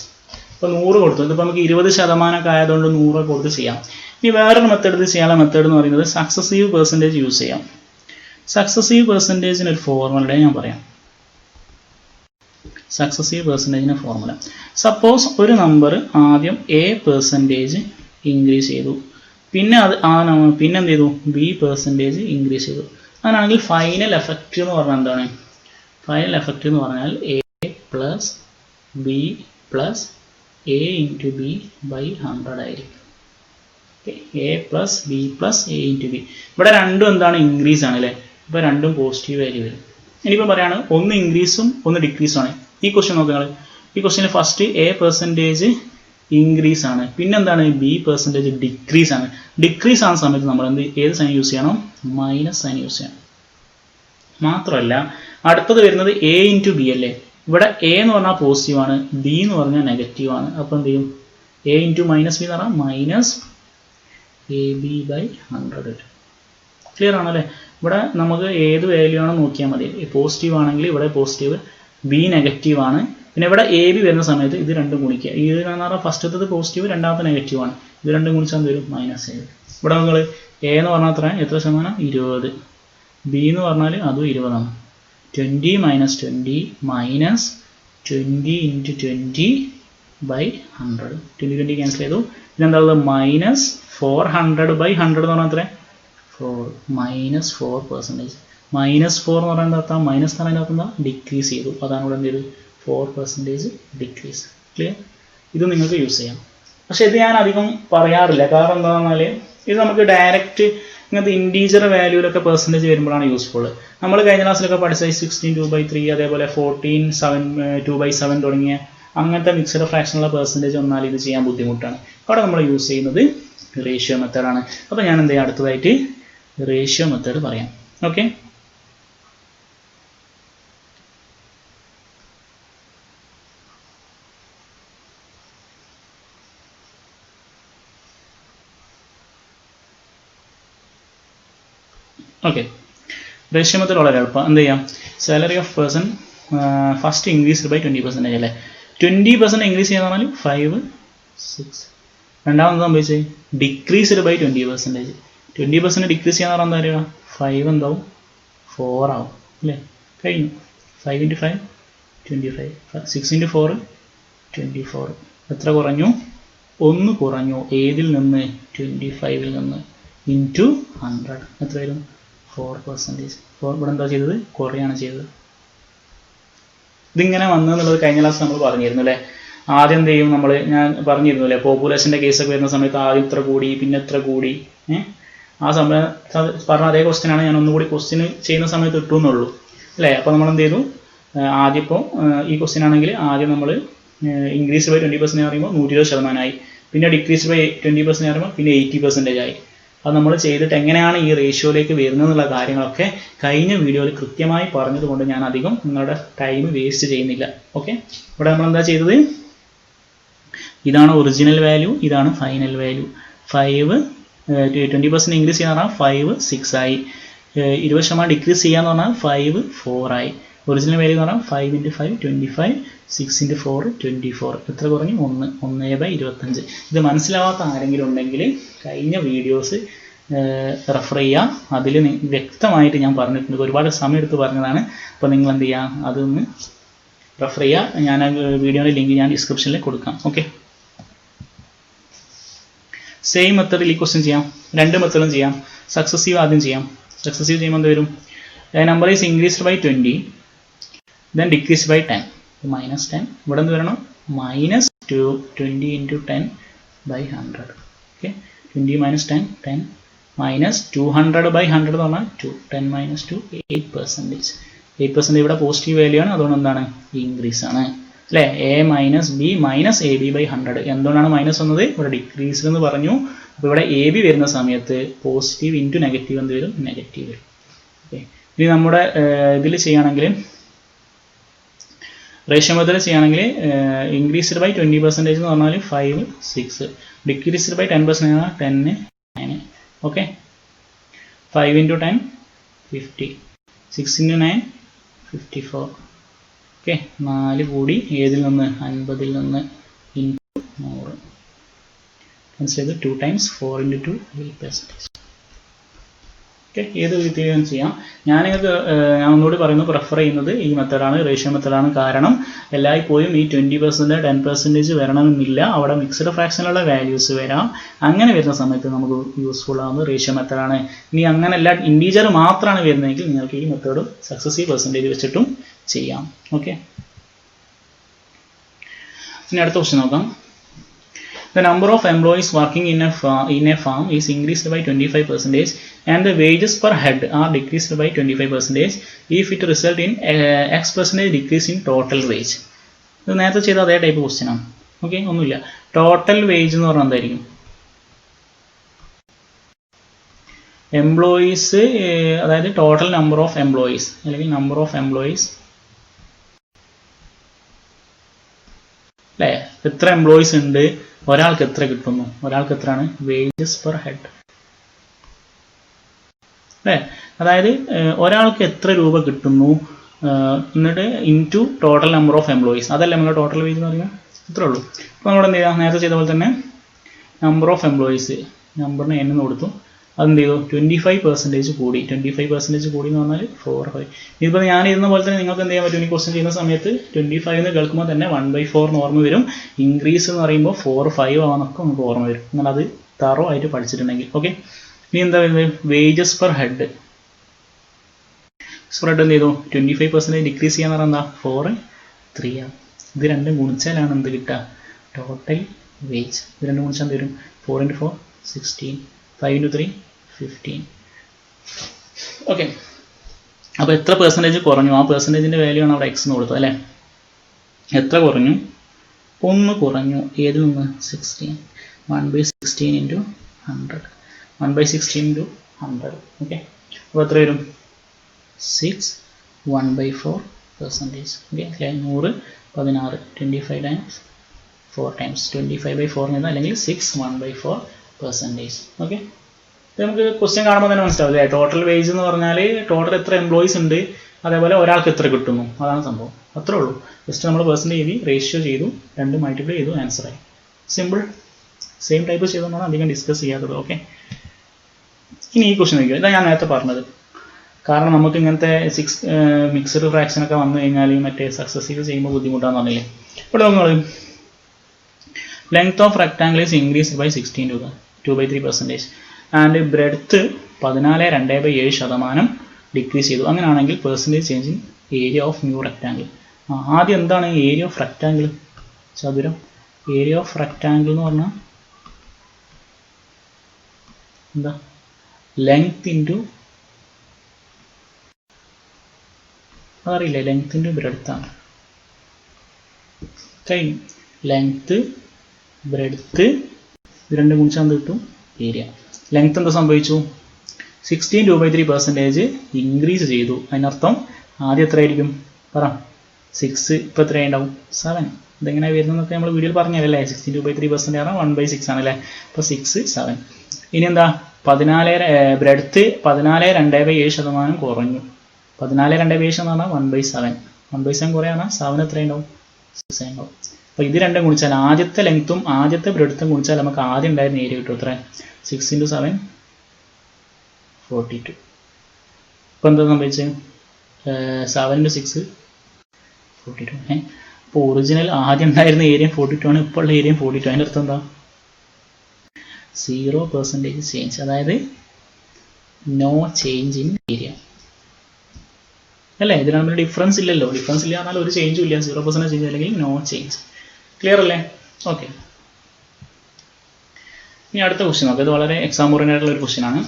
അപ്പോൾ 100 കൊടുത്തു. ഇതിപ്പോൾ നമുക്ക് 20% ആയതുകൊണ്ട് 100 കൊടുത്ത് ചെയ്യാം. ഇനി വേറൊരു മെത്തേഡ് ചെയ്യാനുള്ള മെത്തേഡ് എന്ന് പറയുന്നത് സക്സസീവ് പെർസെൻറ്റേജ് യൂസ് ചെയ്യാം. സക്സസീവ് പെർസെൻറ്റേജിന് ഒരു ഫോർമുലയുടെ ഞാൻ പറയാം. സക്സസീവ് പെർസെൻറ്റേജിന് ഫോർമുല. സപ്പോസ് ഒരു നമ്പർ ആദ്യം A% ഇൻക്രീസ് ചെയ്തു, പിന്നെ പിന്നെ എന്ത് ചെയ്തു, B% ഇൻക്രീസ് ചെയ്തു. അങ്ങനെയാണെങ്കിൽ ഫൈനൽ എഫക്റ്റ് എന്ന് പറഞ്ഞാൽ എന്താണ്? ഫൈനൽ എഫക്റ്റ് എന്ന് പറഞ്ഞാൽ A + B + A × B / 100 ആയിരിക്കും. A + B + A × B. ഇവിടെ രണ്ടും എന്താണ്? ഇൻക്രീസ് ആണ് അല്ലേ. ഇപ്പോൾ രണ്ടും പോസിറ്റീവ് വാല്യൂ വരും. ഇനിയിപ്പോൾ പറയാണ് ഒന്ന് ഇൻക്രീസും ഒന്ന് ഡിക്രീസും ആണ്. ഈ ക്വസ്റ്റ്യൻ നോക്കുക. ഈ ക്വസ്റ്റ്യനിൽ ഫസ്റ്റ് A% ഇൻക്രീസ് ആണ്, പിന്നെന്താണ്? B% ഡിക്രീസ് ആണ്. ഡിക്രീസ് ആവുന്ന സമയത്ത് നമ്മൾ ഏത് സൈൻ യൂസ് ചെയ്യണം? മൈനസ് സൈൻ യൂസ് ചെയ്യണം. മാത്രമല്ല അടുത്തത് വരുന്നത് A × B അല്ലേ. ഇവിടെ A എന്ന് പറഞ്ഞാൽ പോസിറ്റീവ് ആണ്, B എന്ന് പറഞ്ഞാൽ നെഗറ്റീവ് ആണ്. അപ്പോൾ എന്ത് ചെയ്യും? A × -B എന്ന് പറഞ്ഞാൽ -AB/100. ക്ലിയർ ആണല്ലേ? ഇവിടെ നമുക്ക് ഏത് വാല്യൂ ആണോ നോക്കിയാൽ മതി. പോസിറ്റീവ് ആണെങ്കിൽ ഇവിടെ പോസിറ്റീവ്, B നെഗറ്റീവ് ആണ്. പിന്നെ ഇവിടെ AB വരുന്ന സമയത്ത് ഇത് രണ്ടും ഗുണിക്കുക. ഇത് എന്ന് പറഞ്ഞാൽ ഫസ്റ്റത്തത് പോസിറ്റീവ്, രണ്ടാമത്തെ നെഗറ്റീവ് ആണ്. ഇത് രണ്ടും ഗുണിച്ചാൽ വരും -7. ഇവിടെ നിങ്ങൾ A എന്ന് പറഞ്ഞാൽ എത്ര ശതമാനം? 20. B എന്ന് പറഞ്ഞാൽ അതും 20 ആണ്. 20 - 20 -20 × 20/100. 20 ക്യാൻസൽ ചെയ്തു. പിന്നെന്താ ഉള്ളത്? -400/100 എന്ന് പറഞ്ഞാൽ എത്ര? 4. -4%. -4 എന്ന് പറയുന്നത് എന്താ? മൈനസ് എന്ന് പറയുന്നത് എന്താ? ഡിക്രീസ് ചെയ്തു. അതാണ് ഇവിടെ എന്ത് ചെയ്തു? 4% ഡിക്രീസ്. ക്ലിയർ? ഇത് നിങ്ങൾക്ക് യൂസ് ചെയ്യാം. പക്ഷെ ഇത് ഞാൻ അധികം പറയാറില്ല. കാരണം എന്താണെന്ന് പറഞ്ഞാൽ ഇത് നമുക്ക് ഡയറക്റ്റ് ഇങ്ങനത്തെ ഇൻറ്റീജർ വാല്യൂലൊക്കെ പെർസെൻറ്റേജ് വരുമ്പോഴാണ് യൂസ്ഫുൾ. നമ്മൾ കഴിഞ്ഞ ക്ലാസ്സിലൊക്കെ പഠിച്ച 16 2/3 അതേപോലെ 14 7 2/7 തുടങ്ങിയ അങ്ങനത്തെ മിക്സഡ് ഫ്രാക്ഷനുള്ള പെർസെൻറ്റേജ് വന്നാൽ ഇത് ചെയ്യാൻ ബുദ്ധിമുട്ടാണ്. അവിടെ നമ്മൾ യൂസ് ചെയ്യുന്നത് റേഷ്യോ മെത്തേഡാണ്. അപ്പോൾ ഞാൻ എന്ത് ചെയ്യാം, അടുത്തതായിട്ട് റേഷ്യോ മെത്തേഡ് പറയാം. ഓക്കെ, ഓക്കെ റേഷ്യോ മെത്തേഡ് വളരെ എളുപ്പം. എന്ത് ചെയ്യാം, salary of person first increased by 20% അല്ലേ. 20% ഇൻക്രീസ് ചെയ്യാന്ന് പറഞ്ഞാൽ 5 6. രണ്ടാമത് സംഭവിച്ചത് ഡിക്രീസ്ഡ് ബൈ 20%. 20% ഡിക്രീസ് ചെയ്യാന്ന് പറഞ്ഞാൽ എന്താ പറയുക? 5 എന്താവും? 4 ആവും അല്ലേ. കഴിഞ്ഞു. 5 × 5 25. 6 × 4 24. എത്ര കുറഞ്ഞു? 1 കുറഞ്ഞു. ഏതിൽ നിന്ന്? 25ൽ നിന്ന്. ഇൻറ്റു 100 എത്ര വരും? 4%. ഇവിടെ എന്താ ചെയ്തത്? കുറയാണ് ചെയ്തത്. ഇതിങ്ങനെ വന്നെന്നുള്ളത് കഴിഞ്ഞ ക്ലാസ് നമ്മൾ പറഞ്ഞിരുന്നു അല്ലേ. ആദ്യം എന്ത് ചെയ്യും നമ്മൾ, ഞാൻ പറഞ്ഞിരുന്നു അല്ലേ, പോപ്പുലേഷൻ്റെ കേസൊക്കെ വരുന്ന സമയത്ത് ആദ്യം ഇത്ര കൂടി പിന്നെ എത്ര കൂടി. ആ സമയം പറഞ്ഞ അതേ ക്വസ്റ്റ്യനാണ് ഞാൻ ഒന്നുകൂടി ക്വസ്റ്റ്യൻ ചെയ്യുന്ന സമയത്ത് ഇട്ടുന്നുള്ളൂ അല്ലേ. അപ്പോൾ നമ്മൾ എന്ത് ചെയ്തു, ആദ്യം ഇപ്പോൾ ഈ ക്വസ്റ്റ്യൻ ആണെങ്കിൽ ആദ്യം നമ്മൾ ഇൻക്രീസ് ബൈ 20% എന്ന് പറയുമ്പോൾ 120% ആയി. പിന്നെ ഡിക്രീസ് ബൈ 20% ആകുമ്പോൾ പിന്നെ 80% ആയി. അത് നമ്മൾ ചെയ്തിട്ട് എങ്ങനെയാണ് ഈ റേഷ്യോയിലേക്ക് വരുന്നത് എന്നുള്ള കാര്യങ്ങളൊക്കെ കഴിഞ്ഞ വീഡിയോയിൽ കൃത്യമായി പറഞ്ഞതുകൊണ്ട് ഞാൻ അധികം നിങ്ങളുടെ ടൈം വേസ്റ്റ് ചെയ്യുന്നില്ല. ഓക്കെ, ഇവിടെ നമ്മൾ എന്താ ചെയ്തത്, ഇതാണ് ഒറിജിനൽ വാല്യൂ, ഇതാണ് ഫൈനൽ വാല്യൂ. 20% ഇൻക്രീസ് ചെയ്യാന്ന് പറഞ്ഞാൽ 5 6 ആയി. 20% ഡിക്രീസ് ചെയ്യാന്ന് പറഞ്ഞാൽ 5 4 ആയി. ഒറിജിനൽ വാല്യൂ എന്ന് പറഞ്ഞാൽ 5 × 5 25, 6 × 4 24. എത്ര കുറഞ്ഞു? 1/25. ഇത് മനസ്സിലാവാത്ത ആരെങ്കിലും ഉണ്ടെങ്കിൽ കഴിഞ്ഞ വീഡിയോസ് റെഫർ ചെയ്യുക. അതിൽ വ്യക്തമായിട്ട് ഞാൻ പറഞ്ഞിട്ടുണ്ട്, ഒരുപാട് സമയം എടുത്ത് പറഞ്ഞതാണ്. അപ്പോൾ നിങ്ങൾ എന്ത് ചെയ്യുക, അതൊന്ന് റെഫർ ചെയ്യുക. ഞാൻ വീഡിയോയുടെ ലിങ്ക് ഞാൻ ഡിസ്ക്രിപ്ഷനിൽ കൊടുക്കാം. ഓക്കെ, സെയിം മെത്തേഡിൽ ഈ ക്വസ്റ്റ്യൻ ചെയ്യാം. രണ്ട് മെത്തേഡും ചെയ്യാം. സക്സസീവ് ആദ്യം ചെയ്യാം. സക്സസീവ് ചെയ്യുമ്പോൾ എന്ത് വരും? Number is increased by 20 then decreased by 10, -10. ഇവിടെ എന്ത് വരണം? -20 × 10 by 100. ഓക്കെ, 20 - 10 10 -200 by 100 എന്ന് പറഞ്ഞാൽ 2. 10 - 2 8%. 8% ഇവിടെ പോസിറ്റീവ് വാല്യൂ ആണ്, അതുകൊണ്ട് എന്താണ്? ഇൻക്രീസ് ആണ് അല്ലേ? A - B - AB by 100. എന്തുകൊണ്ടാണ് മൈനസ് വന്നത്? ഇവിടെ ഡിക്രീസ്ഡ് എന്ന് പറഞ്ഞു. അപ്പോൾ ഇവിടെ AB വരുന്ന സമയത്ത് പോസിറ്റീവ് ഇൻറ്റു നെഗറ്റീവ് എന്ത് വരും? നെഗറ്റീവ് വരും. ഓക്കെ, ഇനി നമ്മുടെ ഇതിൽ ചെയ്യുകയാണെങ്കിൽ, റേഷ്യോ മെത്തേഡ് ചെയ്യുകയാണെങ്കിൽ ഇൻക്രീസ്ഡ് ബൈ 20% എന്ന് പറഞ്ഞാൽ 5 6, ഡിക്രീസ്ഡ് ബൈ 10% പറഞ്ഞാൽ 10 9. ഓക്കെ, 5 × 10 50, 6 × 9 54. ഓക്കെ, 4 കൂടി ഏതിൽ നിന്ന്? 50-ൽ നിന്ന് ഇൻറ്റു 100. മനസ്സിലായത്? 2 times 4 × 2 8%. ഓക്കെ, ഏത് രീതിയിലും ചെയ്യാം. ഞാൻ ഒന്നുകൂടി പറയുന്നു, പ്രിഫർ ചെയ്യുന്നത് ഈ മെത്തേഡാണ്, റേഷ്യോ മെത്തേഡാണ്. കാരണം എല്ലായ്പ്പോഴും ഈ 20% 10% വരണമെന്നില്ല. അവിടെ മിക്സ്ഡ് ഫ്രാക്ഷനുള്ള വാല്യൂസ് വരാം. അങ്ങനെ വരുന്ന സമയത്ത് നമുക്ക് യൂസ്ഫുൾ ആവുന്ന റേഷ്യോ മെത്തേഡാണ്. ഇനി അങ്ങനെയല്ല, ഇൻറ്റീജർ മാത്രമാണ് വരുന്നതെങ്കിൽ നിങ്ങൾക്ക് ഈ മെത്തേഡ് സക്സസീവ് പെർസെൻറ്റേജ് വെച്ചിട്ടും ചെയ്യാം. ഓക്കെ, ഇനി അടുത്ത ക്വസ്റ്റ്യൻ നോക്കാം. The number of employees working in a farm is increased by 25% and the wages per head are decreased by 25% if it result in X% decrease in total wage. ഇത് നേരത്തെ ചെയ്ത അതേ type question ആണ്. Okay, ഒന്നുമില്ല. Total wage എന്ന് പറഞ്ഞാൽ എന്തായിരിക്കും? Employees, അതായത് ടോട്ടൽ നമ്പർ ഓഫ് എംപ്ലോയീസ് അല്ലെങ്കിൽ നമ്പർ ഓഫ് എംപ്ലോയീസ് അല്ലേ? എത്ര എംപ്ലോയീസ് ഉണ്ട്, ഒരാൾക്ക് എത്ര കിട്ടുന്നു, ഒരാൾക്ക് എത്രയാണ് വേജസ് പെർ ഹെഡ് അല്ലേ? അതായത് ഒരാൾക്ക് എത്ര രൂപ കിട്ടുന്നു എന്നിട്ട് into total number of employees, അതല്ല നമ്മൾ ടോട്ടൽ വേജ് എന്ന് പറയുന്നത്. ഇത്രേ ഉള്ളൂ. അപ്പോൾ നമ്മൾ എന്ത് ചെയ്യുക, നേരത്തെ ചെയ്ത പോലെ തന്നെ നമ്പർ ഓഫ് എംപ്ലോയീസ് നമ്പറിന് n എന്ന് കൊടുത്തു. അതെന്ത് ചെയ്തു? 25% കൂടി. 25% കൂടി എന്ന് പറഞ്ഞാൽ 4 5. ഇതിപ്പോൾ ഞാൻ ഇരുന്ന പോലെ തന്നെ നിങ്ങൾക്ക് എന്ത് ചെയ്യാൻ പറ്റും? ഈ ക്വസ്റ്റ്യൻ ചെയ്യുന്ന സമയത്ത് 25 എന്ന് കേൾക്കുമ്പോൾ തന്നെ 1/4 എന്ന് ഓർമ്മ വരും. ഇൻക്രീസ് എന്ന് പറയുമ്പോൾ 4 5 ആവാന്നൊക്കെ നമുക്ക് ഓർമ്മ വരും, നിങ്ങൾ അത് തറോ ആയിട്ട് പഠിച്ചിട്ടുണ്ടെങ്കിൽ. ഓക്കെ, ഇനി എന്താ വരുന്നത്? വേജസ് പെർ ഹെഡ് സ്പ്രെഡ് എന്ത് ചെയ്തു? 25% ഡിക്രീസ് ചെയ്യാന്ന് പറഞ്ഞാൽ എന്താ? 4 3 ആണ്. ഇത് രണ്ടും ഗുണിച്ചാലാണ് എന്ത് കിട്ടുക? Total wage. ഇത് രണ്ടും ഗുണിച്ചാൽ എന്ത് വരും? 4 × 4 16, 5 × 3 15. ഓക്കെ, അപ്പോൾ എത്ര പെർസെൻറ്റേജ് കുറഞ്ഞു? ആ പെർസെൻറ്റേജിൻ്റെ വാല്യൂ ആണ് അവിടെ എക്സ് എന്ന് കൊടുത്തത് അല്ലേ? എത്ര കുറഞ്ഞു? 1 കുറഞ്ഞു. ഏതിൽ നിന്ന്? 16. 1/16 × 100. 1/16 × 100. ഓക്കെ, അപ്പോൾ എത്ര വരും? 6 1/4%. ഓക്കെ, 100 16 25 times 4 times 25/4 അല്ലെങ്കിൽ 6 1/4%. ഓക്കെ, നമുക്ക് ക്വസ്റ്റ്യൻ കാണുമ്പോൾ തന്നെ മനസ്സിലാവും അല്ലേ? ടോട്ടൽ വേജ് എന്ന് പറഞ്ഞാൽ ടോട്ടൽ എത്ര എംപ്ലോയീസ് ഉണ്ട്, അതേപോലെ ഒരാൾക്ക് എത്ര കിട്ടുന്നു, അതാണ് സംഭവം. അത്രേ ഉള്ളൂ. ജസ്റ്റ് നമ്മൾ പെർസെൻറ്റേജ് എഴുതി, റേഷ്യോ ചെയ്തു, 2 മൾട്ടിപ്ലൈ ചെയ്തു, ആൻസറായി. സിമ്പിൾ. സെയിം ടൈപ്പ് ചെയ്തുകൊണ്ടാണ് അധികം ഡിസ്കസ് ചെയ്യാത്തത്. ഓക്കെ, ഇനി ഈ ക്വസ്റ്റ്യൻ നോക്കിയോ. ഇതാ ഞാൻ നേരത്തെ പറഞ്ഞത്. കാരണം നമുക്ക് ഇങ്ങനത്തെ മിക്സഡ് ഫ്രാക്ഷൻ ഒക്കെ വന്നു കഴിഞ്ഞാൽ മറ്റേ സക്സസീവ് ചെയ്യുമ്പോൾ ബുദ്ധിമുട്ടാന്ന് പറഞ്ഞില്ലേ. ഇവിടെ നമ്മൾ length of rectangle is increased by 16 to 2/3% and breadth 14.7% decrease ചെയ്തു. അങ്ങനെയാണെങ്കിൽ percentage change in area of new rectangle. ആദ്യം എന്താണ് ഏരിയ ഓഫ് റെക്ടാംഗിൾ? ചതുരം. ഏരിയ ഓഫ് റെക്ടാംഗിൾ എന്ന് പറഞ്ഞാൽ എന്താ? ലെങ്ത് ഇൻറ്റു, അതറിയില്ലേ? ലെങ്ത് ഇൻറ്റു ബ്രെഡ്ത്താണ്. കഴിഞ്ഞു. ലെങ്ത് ബ്രെഡ്ത്ത് ഇത് രണ്ടും ഗുണിച്ചാൽ എന്ത് കിട്ടും? ഏരിയ. ലെങ്ത് എന്താ സംഭവിച്ചു? 16 2/3% ഇൻക്രീസ് ചെയ്തു. അതിനർത്ഥം ആദ്യം എത്രയായിരിക്കും പറ? 6 ഇപ്പോൾ എത്രയുണ്ടാവും? 7. ഇതെങ്ങനെ വരുന്നതെന്നൊക്കെ നമ്മൾ വീഡിയോയിൽ പറഞ്ഞല്ലേ. 16 2/3% ആണ് 1/6 ആണല്ലേ. അപ്പോൾ 6 7. ഇനി എന്താ? 14 ബ്രെഡ്ത്ത് 14.2% കുറഞ്ഞു. 14.2% എന്ന് പറഞ്ഞാൽ 1/7. 1/7 കുറയാണോ? 7 എത്രയുണ്ടാവും? 6 ഉണ്ടാവും. അപ്പോൾ ഇത് രണ്ടും ഗുണിച്ചാൽ ആദ്യത്തെ ലെങ്ത്തും ആദ്യത്തെ ബ്രെഡ്ത്തും ഗുണിച്ചാൽ നമുക്ക് ആദ്യം ഉണ്ടായിരുന്ന ഏരിയ കിട്ടും. എത്ര? 6 × 7 42. ഇപ്പോൾ എന്താ സംഭവിച്ചത്? 7 × 6 42. അപ്പോൾ ഒറിജിനൽ ആദ്യം ഉണ്ടായിരുന്ന ഏരിയ 42 ആണ്. ഇപ്പോൾ ഉള്ള ഏരിയ 42. അതിൻ്റെ അർത്ഥം എന്താ? 0% ചേഞ്ച്. അതായത് നോ ചേഞ്ച് ഇൻ ഏരിയ അല്ലേ? ഇതിന് തമ്മിൽ ഡിഫറൻസ് ഇല്ലല്ലോ. ഡിഫറൻസ് ഇല്ല എന്നാൽ ഒരു ചേഞ്ചും ഇല്ല. 0% ചേഞ്ച് അല്ലെങ്കിൽ നോ ചേഞ്ച്. ക്ലിയർ അല്ലേ? ഓക്കെ. ഇനി അടുത്ത ക്വസ്റ്റ്യൻ നോക്കാം. ഇത് വളരെ എക്സാം ഓറിയന്റഡ് ആയിട്ടുള്ള ഒരു ക്വസ്റ്റ്യൻ ആണ്.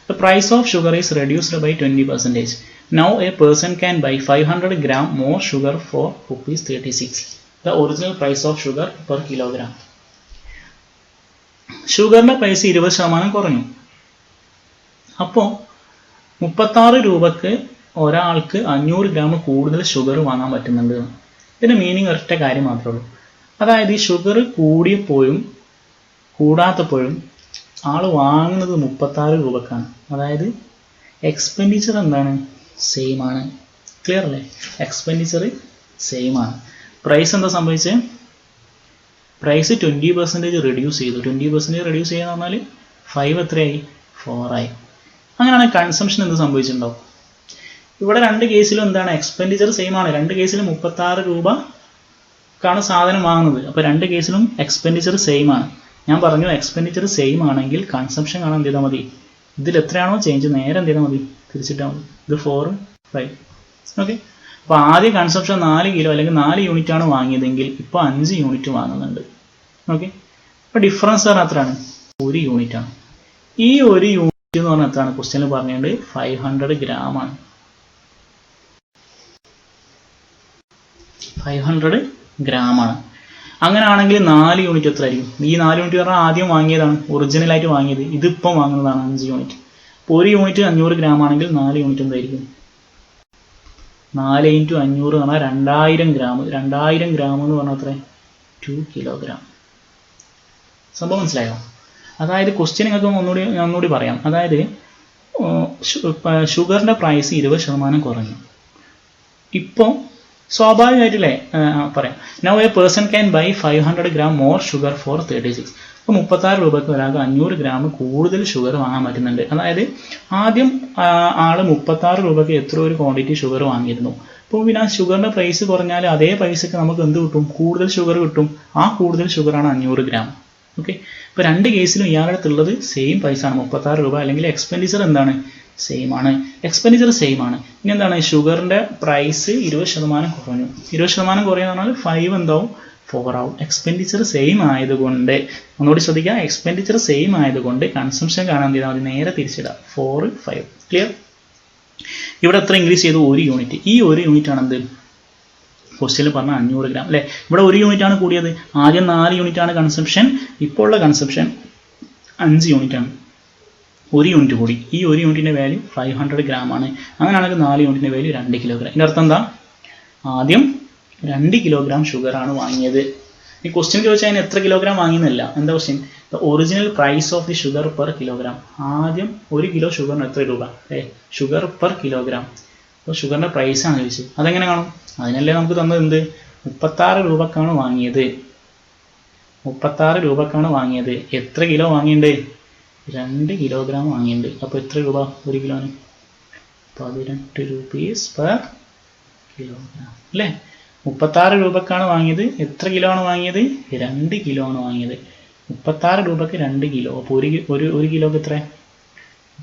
The price of sugar is reduced by 20%. Now a person can buy 500 gram more sugar for ₹36. The original price of sugar per kilogram. ഷുഗറിന്റെ പ്രൈസ് 20% കുറഞ്ഞു. അപ്പോൾ 36 രൂപക്ക് ഒരാൾക്ക് 500 ഗ്രാം കൂടുതൽ ഷുഗർ വാങ്ങാൻ പറ്റുന്നുണ്ട്. ഇതിന്റെ മീനിങ് ഒരൊറ്റ കാര്യം മാത്രമേ ഉള്ളൂ. അതായത് ഈ ഷുഗർ കൂടിയപ്പോഴും കൂടാത്തപ്പോഴും ആൾ വാങ്ങുന്നത് 36 രൂപക്കാണ്. അതായത് എക്സ്പെൻഡിച്ചർ എന്താണ്? സെയിം ആണ്. ക്ലിയർ അല്ലേ? എക്സ്പെൻഡിച്ചർ സെയിം ആണ്. പ്രൈസ് എന്താ സംഭവിച്ചത്? പ്രൈസ് 20% റെഡ്യൂസ് ചെയ്തു. 20% റെഡ്യൂസ് ചെയ്യുക പറഞ്ഞാൽ 5 എത്രയായി? 4 ആയി. അങ്ങനെയാണെങ്കിൽ കൺസംഷൻ എന്ത് സംഭവിച്ചിട്ടുണ്ടാവും? ഇവിടെ രണ്ട് കേസിലും എന്താണ്? എക്സ്പെൻഡിച്ചർ സെയിം ആണ്. രണ്ട് കേസിലും 36 രൂപക്കാണ് സാധനം വാങ്ങുന്നത്. അപ്പോൾ രണ്ട് കേസിലും എക്സ്പെൻഡിച്ചർ സെയിം ആണ്. ഞാൻ പറഞ്ഞു എക്സ്പെൻഡിച്ചർ സെയിം ആണെങ്കിൽ കൺസംഷൻ കാണാൻ എന്ത് ചെയ്താൽ മതി? ഇതിൽ എത്രയാണോ ചേഞ്ച് നേരെ എന്ത് ചെയ്താൽ മതി? തിരിച്ചിട്ടാൽ മതി. ഇത് 4 5. ഓക്കെ. അപ്പോൾ ആദ്യം കൺസംഷൻ 4 കിലോ അല്ലെങ്കിൽ 4 യൂണിറ്റ് ആണ് വാങ്ങിയതെങ്കിൽ ഇപ്പോൾ 5 യൂണിറ്റ് വാങ്ങുന്നുണ്ട്. ഓക്കെ. അപ്പോൾ ഡിഫറൻസ് പറഞ്ഞാൽ എത്രയാണ്? 1 യൂണിറ്റ് ആണ്. ഈ 1 യൂണിറ്റ് എന്ന് പറഞ്ഞാൽ എത്രയാണ്? ക്വസ്റ്റ്യനിൽ പറഞ്ഞുകൊണ്ട് 500 ഗ്രാം ആണ്. 500 ഗ്രാം ആണ്. അങ്ങനെയാണെങ്കിൽ 4 യൂണിറ്റ് എത്രയായിരിക്കും? ഈ 4 യൂണിറ്റ് പറഞ്ഞാൽ ആദ്യം വാങ്ങിയതാണ്, ഒറിജിനലായിട്ട് വാങ്ങിയത്. ഇതിപ്പം വാങ്ങുന്നതാണ് 5 യൂണിറ്റ്. അപ്പോൾ 1 യൂണിറ്റ് 500 ഗ്രാം ആണെങ്കിൽ 4 യൂണിറ്റ് എന്തായിരിക്കും? 4 × 500 എന്ന് പറഞ്ഞാൽ 2000 ഗ്രാം. 2000 ഗ്രാം എന്ന് പറഞ്ഞാൽ എത്ര? 2 കിലോഗ്രാം. സംഭവം മനസ്സിലായോ? അതായത് ക്വസ്റ്റ്യൻ നിങ്ങൾക്ക് ഒന്നുകൂടി പറയാം. അതായത് ഷുഗറിൻ്റെ പ്രൈസ് 20% കുറഞ്ഞു. ഇപ്പോൾ സ്വാഭാവികമായിട്ടില്ലേ പറയാം. Now a person can buy 500 gram more sugar for 36. അപ്പോൾ 36 രൂപയ്ക്ക് ഒരാൾക്ക് 500 ഗ്രാം കൂടുതൽ ഷുഗർ വാങ്ങാൻ പറ്റുന്നുണ്ട്. അതായത് ആദ്യം ആള് 36 രൂപയ്ക്ക് എത്ര ഒരു ക്വാണ്ടിറ്റി ഷുഗർ വാങ്ങിയിരുന്നു. അപ്പോൾ പിന്നെ ആ ഷുഗറിൻ്റെ പ്രൈസ് കുറഞ്ഞാൽ അതേ പൈസക്ക് നമുക്ക് എന്ത് കിട്ടും? കൂടുതൽ ഷുഗർ കിട്ടും. ആ കൂടുതൽ ഷുഗറാണ് 500 ഗ്രാം. ഓക്കെ. ഇപ്പോൾ രണ്ട് കേസിലും ഇയാളുടെ അടുത്തുള്ളത് സെയിം പൈസ ആണ്, 36 രൂപ. അല്ലെങ്കിൽ എക്സ്പെൻഡിച്ചർ എന്താണ്? സെയിം ആണ്. എക്സ്പെൻഡിച്ചർ സെയിം ആണ്. ഇനി എന്താണ്? ഷുഗറിൻ്റെ പ്രൈസ് 20% കുറഞ്ഞു. 20% കുറയുക പറഞ്ഞാൽ 5 എന്താവും? 4 ആവും. എക്സ്പെൻഡിച്ചർ സെയിം ആയതുകൊണ്ട് ഒന്നുകൂടി ശ്രദ്ധിക്കുക. എക്സ്പെൻഡിച്ചർ സെയിം ആയതുകൊണ്ട് കൺസംഷൻ കാണാൻ എന്ത് ചെയ്താൽ മതി? നേരെ തിരിച്ചിടുക. 4 5. ക്ലിയർ? ഇവിടെ എത്ര ഇൻക്രീസ് ചെയ്തു? 1 യൂണിറ്റ്. ഈ 1 യൂണിറ്റ് ആണ് എന്ത്? ക്വസ്റ്റ്യനിൽ പറഞ്ഞാൽ 500 ഗ്രാം അല്ലേ? ഇവിടെ 1 യൂണിറ്റ് ആണ് കൂടിയത്. ആദ്യം 4 യൂണിറ്റ് ആണ് കൺസംഷൻ. ഇപ്പോൾ ഉള്ള കൺസംഷൻ 5 യൂണിറ്റ് ആണ്. 1 യൂണിറ്റ് കൂടി. ഈ 1 യൂണിറ്റിൻ്റെ വാല്യൂ 500 ഗ്രാം ആണ്. അങ്ങനെയാണെങ്കിൽ 4 യൂണിറ്റിൻ്റെ വാല്യൂ 2 കിലോഗ്രാം. ഇതിൻ്റെ അർത്ഥം എന്താ? ആദ്യം 2 കിലോഗ്രാം ഷുഗർ ആണ് വാങ്ങിയത്. ഈ ക്വസ്റ്റ്യൻ ചോദിച്ചാൽ അതിന് എത്ര കിലോഗ്രാം വാങ്ങിയെന്നല്ല. എന്താ question? The original price of the sugar per kilogram. ആദ്യം 1 കിലോ ഷുഗറിന് എത്ര രൂപ? Sugar per kilogram. അപ്പോൾ ഷുഗറിൻ്റെ പ്രൈസാണ് ചോദിച്ചത്. അതെങ്ങനെ കാണും? അതിനല്ലേ നമുക്ക് തന്നത് എന്ത്? 36 രൂപക്കാണ് വാങ്ങിയത്. 36 രൂപക്കാണ് വാങ്ങിയത്. എത്ര കിലോ വാങ്ങിയിട്ടുണ്ട്? 2 കിലോഗ്രാം വാങ്ങിയിട്ടുണ്ട്. അപ്പോൾ എത്ര രൂപ 1 കിലോന്? 18 രൂപീസ് പെർ കിലോഗ്രാം അല്ലേ? 36 രൂപക്കാണ് വാങ്ങിയത്. എത്ര കിലോ ആണ് വാങ്ങിയത്? 2 കിലോ ആണ് വാങ്ങിയത്. 36 രൂപക്ക് 2 കിലോ. അപ്പോൾ ഒരു കിലോക്ക് എത്ര?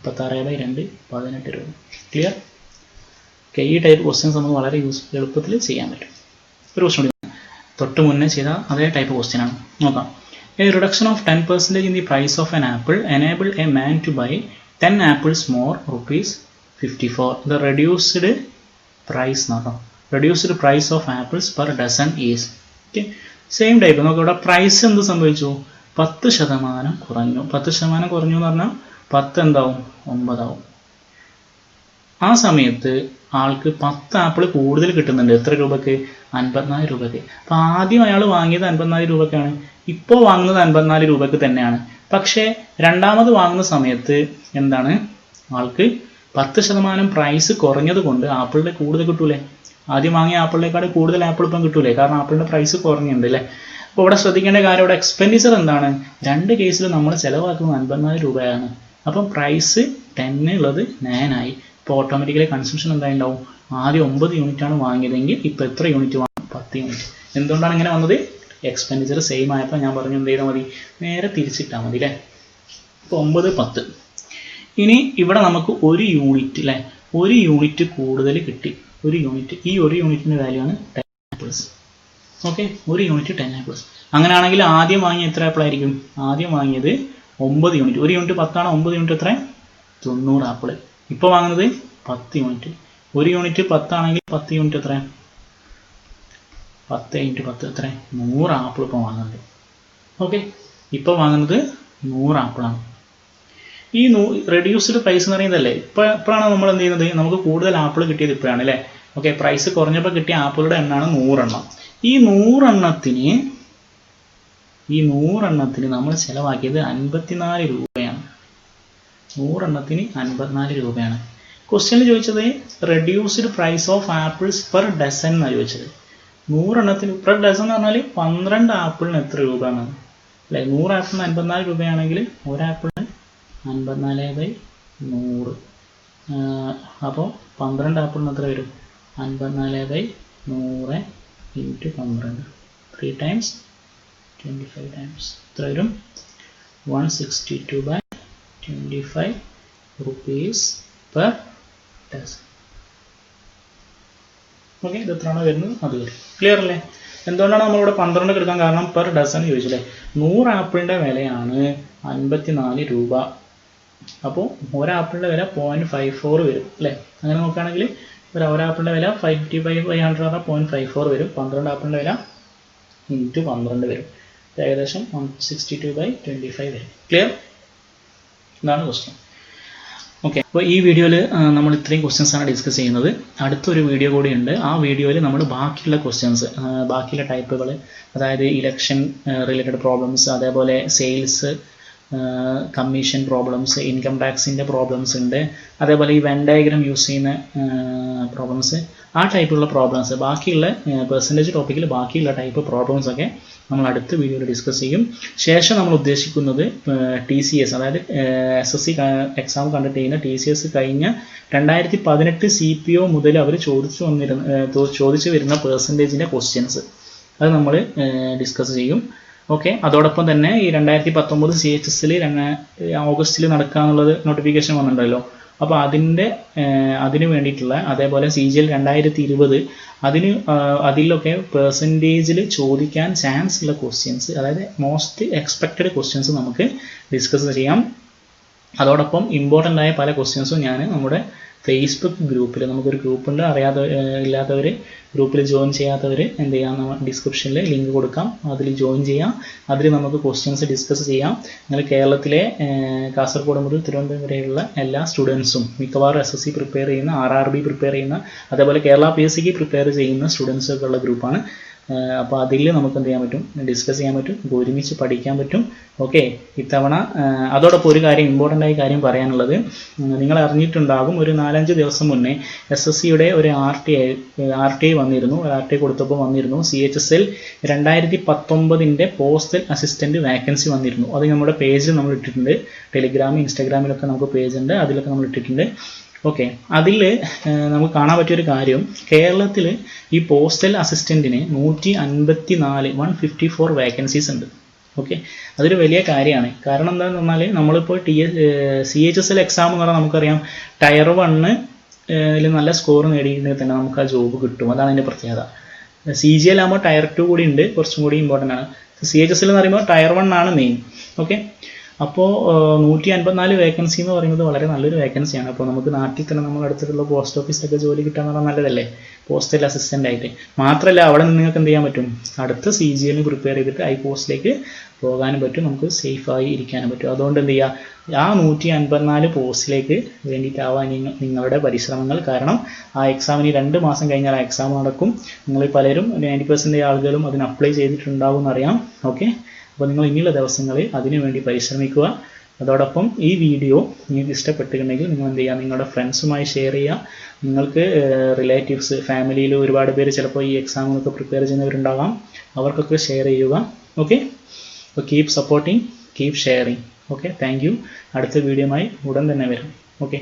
36/2 18 രൂപ. ക്ലിയർ? ഓക്കെ. ഈ ടൈപ്പ് ക്വസ്റ്റ്യൻസ് നമുക്ക് വളരെ എളുപ്പത്തിൽ ചെയ്യാൻ പറ്റും. ഒരു ക്വസ്റ്റ്യൻ കൂടി തൊട്ട് മുന്നേ ചെയ്ത അതേ ടൈപ്പ് ക്വസ്റ്റ്യൻ ആണ്. നോക്കാം. A reduction of 10% in the price of an apple enabled a man to buy 10 apples more ₹54. The reduced price നോക്കാം. Reduced price of apples per dozen is. Okay. Same type. നമുക്ക് ഇവിടെ price എന്ത് സംഭവിച്ചു? 10% കുറഞ്ഞു. 10% കുറഞ്ഞു എന്ന് പറഞ്ഞാൽ 10 എന്താവും? 9 ആവും. ആ സമയത്ത് ആൾക്ക് 10 ആപ്പിൾ കൂടുതൽ കിട്ടുന്നുണ്ട്. എത്ര രൂപയ്ക്ക്? 54 രൂപയ്ക്ക്. അപ്പോൾ ആദ്യം അയാൾ വാങ്ങിയത് 54 രൂപയ്ക്കാണ്, ഇപ്പോൾ വാങ്ങുന്നത് 54 രൂപയ്ക്ക് തന്നെയാണ്. പക്ഷേ രണ്ടാമത് വാങ്ങുന്ന സമയത്ത് എന്താണ്? ആൾക്ക് 10% പ്രൈസ് കുറഞ്ഞത് കൊണ്ട് ആപ്പിളിൻ്റെ കൂടുതൽ കിട്ടൂലേ? ആദ്യം വാങ്ങിയ ആപ്പിളിനേക്കാൾ കൂടുതൽ ആപ്പിൾ ഇപ്പം കിട്ടൂലേ? കാരണം ആപ്പിളിൻ്റെ പ്രൈസ് കുറഞ്ഞിട്ടുണ്ട് അല്ലേ? അപ്പോൾ ഇവിടെ ശ്രദ്ധിക്കേണ്ട കാര്യം, ഇവിടെ എക്സ്പെൻഡിച്ചർ എന്താണ്? രണ്ട് കേസിൽ നമ്മൾ ചിലവാക്കുന്നത് 54 രൂപയാണ്. അപ്പം പ്രൈസ് 10 ഉള്ളത് 9 ആയി. ഇപ്പോൾ ഓട്ടോമാറ്റിക്കലി കൺസംഷൻ എന്തായിട്ടുണ്ടാവും? ആദ്യം 9 യൂണിറ്റാണ് വാങ്ങിയതെങ്കിൽ ഇപ്പോൾ എത്ര യൂണിറ്റ് വാങ്ങും? 10 യൂണിറ്റ്. എന്തുകൊണ്ടാണ് ഇങ്ങനെ വന്നത്? എക്സ്പെൻഡിച്ചർ സെയിം ആയപ്പോൾ ഞാൻ പറഞ്ഞു എന്ത് ചെയ്താൽ മതി? നേരെ തിരിച്ചിട്ടാൽ മതി അല്ലേ? ഇപ്പോൾ 9, 10. ഇനി ഇവിടെ നമുക്ക് ഒരു യൂണിറ്റ് അല്ലേ, ഒരു യൂണിറ്റ് കൂടുതൽ കിട്ടി. ഒരു യൂണിറ്റ്, ഈ ഒരു യൂണിറ്റിൻ്റെ വാല്യൂ ആണ് 10 ആപ്പിൾസ്. ഓക്കെ, ഒരു യൂണിറ്റ് 10 ആപ്പിൾസ്. അങ്ങനെയാണെങ്കിൽ ആദ്യം വാങ്ങിയ എത്ര ആപ്പിൾ ആയിരിക്കും? ആദ്യം വാങ്ങിയത് 9 യൂണിറ്റ്. ഒരു യൂണിറ്റ് 10 ആണ്, 9 യൂണിറ്റ് എത്ര? 90 ആപ്പിൾ. ഇപ്പോൾ വാങ്ങുന്നത് 10 യൂണിറ്റ്. ഒരു യൂണിറ്റ് 10 ആണെങ്കിൽ 10 യൂണിറ്റ് എത്ര? 10 × 10 എത്ര? 100 ആപ്പിൾ ഇപ്പോൾ വാങ്ങുന്നുണ്ട്. ഓക്കെ, ഇപ്പോൾ വാങ്ങുന്നത് 100 ആപ്പിളാണ്. ഈ റെഡ്യൂസ്ഡ് പ്രൈസ് എന്ന് പറയുന്നതല്ലേ, ഇപ്പോഴാണ് നമ്മൾ എന്ത് ചെയ്യുന്നത്? നമുക്ക് കൂടുതൽ ആപ്പിൾ കിട്ടിയത് ഇപ്പോഴാണ് അല്ലേ? ഓക്കെ, പ്രൈസ് കുറഞ്ഞപ്പോൾ കിട്ടിയ ആപ്പിളുടെ എണ്ണമാണ് 100 എണ്ണം. ഈ 100 എണ്ണത്തിന് നമ്മൾ ചിലവാക്കിയത് 54 രൂപയാണ്. 100 എണ്ണത്തിന് 54 രൂപയാണ്. ക്വസ്റ്റ്യനിൽ ചോദിച്ചത് reduced price of apples per dozen എന്നാണ് ചോദിച്ചത്. 100 എണ്ണത്തിന് പെർ ഡസൻ എന്ന് പറഞ്ഞാൽ 12 ആപ്പിളിന് എത്ര രൂപയാണ് അല്ലേ? 100 ആപ്പിളിന് 54 രൂപയാണെങ്കിൽ ഒരാപ്പിളിന് 54/100. അപ്പോൾ 12 ആപ്പിളിന് എത്ര വരും? 54/100 × 12. 3 times 25 times എത്ര വരും? 162/25 rupees per dozen. ഓക്കെ, ഇത് എത്രയാണോ വരുന്നത് അത് വരും. ക്ലിയർ അല്ലേ? എന്തുകൊണ്ടാണ് നമ്മളിവിടെ 12 എടുക്കാൻ കാരണം? പെർ ഡസൺ ചോദിച്ചില്ലേ? 100 ആപ്പിളിൻ്റെ വിലയാണ് 54 രൂപ. അപ്പോൾ ഒരാപ്പിളിൻ്റെ വില 0.54 വരും അല്ലേ? അങ്ങനെ നോക്കുകയാണെങ്കിൽ ഒരാപ്പിളിൻ്റെ വില 55/100 0.54 വരും. 12 ആപ്പിളിൻ്റെ വില × 12 വരും. ഏകദേശം 162/25 വരും. ക്ലിയർ? ഇതാണ് ക്വസ്റ്റ്യൻ. ഓക്കെ, അപ്പോൾ ഈ വീഡിയോയിൽ നമ്മൾ ഇത്രയും ക്വസ്റ്റ്യൻസ് ആണ് ഡിസ്കസ് ചെയ്യുന്നത്. അടുത്തൊരു വീഡിയോ കൂടി ഉണ്ട്. ആ വീഡിയോയിൽ നമ്മൾ ബാക്കിയുള്ള ക്വസ്റ്റ്യൻസ്, ബാക്കിയുള്ള ടൈപ്പുകൾ, അതായത് ഇലക്ഷൻ റിലേറ്റഡ് പ്രോബ്ലംസ്, അതേപോലെ സെയിൽസ്, കമ്മീഷൻ പ്രോബ്ലംസ്, ഇൻകം ടാക്സിൻ്റെ പ്രോബ്ലംസ് ഉണ്ട്, അതേപോലെ ഈ വെൻ ഡയഗ്രാം യൂസ് ചെയ്യുന്ന പ്രോബ്ലംസ്, ആ ടൈപ്പുള്ള പ്രോബ്ലംസ്, ബാക്കിയുള്ള പെർസെൻറ്റേജ് ടോപ്പിക്കിൽ ബാക്കിയുള്ള ടൈപ്പ് പ്രോബ്ലംസ് ഒക്കെ നമ്മൾ അടുത്ത വീഡിയോയിൽ ഡിസ്കസ് ചെയ്യും. ശേഷം നമ്മൾ ഉദ്ദേശിക്കുന്നത് TCS, അതായത് SSC എക്സാം കണ്ടക്ട് ചെയ്യുന്ന TCS കഴിഞ്ഞ 2018 CPO മുതൽ അവർ ചോദിച്ചു വരുന്ന പെർസെൻറ്റേജിൻ്റെ ക്വസ്റ്റ്യൻസ് അത് നമ്മൾ ഡിസ്കസ് ചെയ്യും. ഓക്കെ, അതോടൊപ്പം തന്നെ ഈ 2019 CHSൽ ഓഗസ്റ്റിൽ നടക്കാന്നുള്ളത് നോട്ടിഫിക്കേഷൻ വന്നിട്ടുണ്ടല്ലോ. അപ്പോൾ അതിന് വേണ്ടിയിട്ടുള്ള, അതേപോലെ CGL 2020 അതിലൊക്കെ പെർസെൻറ്റേജിൽ ചോദിക്കാൻ ചാൻസ് ഉള്ള ക്വസ്റ്റ്യൻസ്, അതായത് മോസ്റ്റ് എക്സ്പെക്റ്റഡ് ക്വസ്റ്റ്യൻസ് നമുക്ക് ഡിസ്കസ് ചെയ്യാം. അതോടൊപ്പം ഇമ്പോർട്ടൻ്റ് ആയ പല ക്വസ്റ്റ്യൻസും ഞാൻ നമ്മുടെ ഫേസ്ബുക്ക് ഗ്രൂപ്പിൽ, നമുക്കൊരു ഗ്രൂപ്പുണ്ട്, ഇല്ലാത്തവർ ഗ്രൂപ്പിൽ ജോയിൻ ചെയ്യാത്തവർ എന്ത് ചെയ്യാം, നമ്മൾ ഡിസ്ക്രിപ്ഷനിൽ ലിങ്ക് കൊടുക്കാം, അതിൽ ജോയിൻ ചെയ്യാം. അതിൽ നമുക്ക് ക്വസ്റ്റ്യൻസ് ഡിസ്കസ് ചെയ്യാം. നിങ്ങൾ കേരളത്തിലെ കാസർഗോഡ് മുതൽ തിരുവനന്തപുരം വരെയുള്ള എല്ലാ സ്റ്റുഡൻസും, മിക്കവാറും SSC പ്രിപ്പയർ ചെയ്യുന്ന, RRB പ്രിപ്പയർ ചെയ്യുന്ന, അതേപോലെ കേരള PSCക്ക് പ്രിപ്പയർ ചെയ്യുന്ന സ്റ്റുഡൻസൊക്കെ ഉള്ള ഗ്രൂപ്പാണ്. അപ്പോൾ അതിൽ നമുക്ക് എന്ത് ചെയ്യാൻ പറ്റും? ഡിസ്കസ് ചെയ്യാൻ പറ്റും, ഒരുമിച്ച് പഠിക്കാൻ പറ്റും. ഓക്കെ, ഇത്തവണ അതോടൊപ്പം ഒരു കാര്യം, ഇമ്പോർട്ടൻ്റ് ആയ കാര്യം പറയാനുള്ളത്, നിങ്ങൾ അറിഞ്ഞിട്ടുണ്ടാകും, ഒരു 4-5 ദിവസം മുന്നേ SSCയുടെ ഒരു RTI വന്നിരുന്നു. RTI കൊടുത്തപ്പോൾ വന്നിരുന്നു, CHSL 2019 പോസ്റ്റൽ അസിസ്റ്റൻറ്റ് വാക്കൻസി വന്നിരുന്നു. അത് നമ്മുടെ പേജിൽ നമ്മൾ ഇട്ടിട്ടുണ്ട്. ടെലിഗ്രാമിൽ, ഇൻസ്റ്റാഗ്രാമിലൊക്കെ നമുക്ക് പേജ് ഉണ്ട്, അതിലൊക്കെ നമ്മൾ ഇട്ടിട്ടുണ്ട്. ഓക്കെ, അതിൽ നമുക്ക് കാണാൻ പറ്റിയൊരു കാര്യം, കേരളത്തിൽ ഈ പോസ്റ്റൽ അസിസ്റ്റൻറ്റിന് 154 വേക്കൻസീസ് ഉണ്ട്. ഓക്കെ, അതൊരു വലിയ കാര്യമാണ്. കാരണം എന്താണെന്ന് പറഞ്ഞാൽ നമ്മളിപ്പോൾ CHSL എക്സാം എന്ന് പറഞ്ഞാൽ നമുക്കറിയാം, ടയർ 1 നല്ല സ്കോർ നേടിയിട്ടുണ്ടെങ്കിൽ തന്നെ നമുക്ക് ആ ജോബ് കിട്ടും. അതാണ് അതിൻ്റെ പ്രത്യേകത. CGL ആകുമ്പോൾ ടയർ 2 കൂടി ഉണ്ട്, കുറച്ചും കൂടി ഇമ്പോർട്ടൻ്റ് ആണ്. CHSL എന്ന് പറയുമ്പോൾ ടയർ 1 ആണ് മെയിൻ. ഓക്കെ, അപ്പോൾ 154 വേക്കൻസി എന്ന് പറയുന്നത് വളരെ നല്ലൊരു വേക്കൻസിയാണ്. അപ്പോൾ നമുക്ക് നാട്ടിൽ തന്നെ നമ്മൾ അടുത്തുള്ള പോസ്റ്റ് ഓഫീസിലൊക്കെ ജോലി കിട്ടാന്ന് പറഞ്ഞാൽ നല്ലതല്ലേ, പോസ്റ്റൽ അസിസ്റ്റൻ്റ് ആയിട്ട്. മാത്രമല്ല അവിടെ നിന്ന് നിങ്ങൾക്ക് എന്ത് ചെയ്യാൻ പറ്റും, അടുത്ത CGL പ്രിപ്പയർ ചെയ്തിട്ട് ഐ പോസ്റ്റിലേക്ക് പോകാനും പറ്റും, നമുക്ക് സേഫായി ഇരിക്കാനും പറ്റും. അതുകൊണ്ട് എന്ത് ചെയ്യുക, ആ 154 പോസ്റ്റിലേക്ക് വേണ്ടിയിട്ടാവാൻ നിങ്ങളുടെ പരിശ്രമങ്ങൾ. കാരണം ആ എക്സാമിന് 2 മാസം കഴിഞ്ഞാൽ ആ എക്സാം നടക്കും. നിങ്ങൾ പലരും 90% ആളുകളും അതിന് അപ്ലൈ ചെയ്തിട്ടുണ്ടാവും എന്നറിയാം. ഓക്കെ, അപ്പോൾ നിങ്ങൾ ഇനിയുള്ള ദിവസങ്ങളിൽ അതിനു വേണ്ടി പരിശ്രമിക്കുക. അതോടൊപ്പം ഈ വീഡിയോ നിങ്ങൾക്ക് ഇഷ്ടപ്പെട്ടിട്ടുണ്ടെങ്കിൽ നിങ്ങൾ എന്ത് ചെയ്യുക, നിങ്ങളുടെ ഫ്രണ്ട്സുമായി ഷെയർ ചെയ്യുക. നിങ്ങൾക്ക് റിലേറ്റീവ്സ്, ഫാമിലിയിൽ ഒരുപാട് പേര് ചിലപ്പോൾ ഈ എക്സാമിനൊക്കെ പ്രിപ്പയർ ചെയ്യുന്നവരുണ്ടാകാം, അവർക്കൊക്കെ ഷെയർ ചെയ്യുക. ഓക്കെ, അപ്പോൾ keep supporting, keep sharing. Okay, thank you. അടുത്ത വീഡിയോയുമായി ഉടൻ തന്നെ വരും. ഓക്കെ.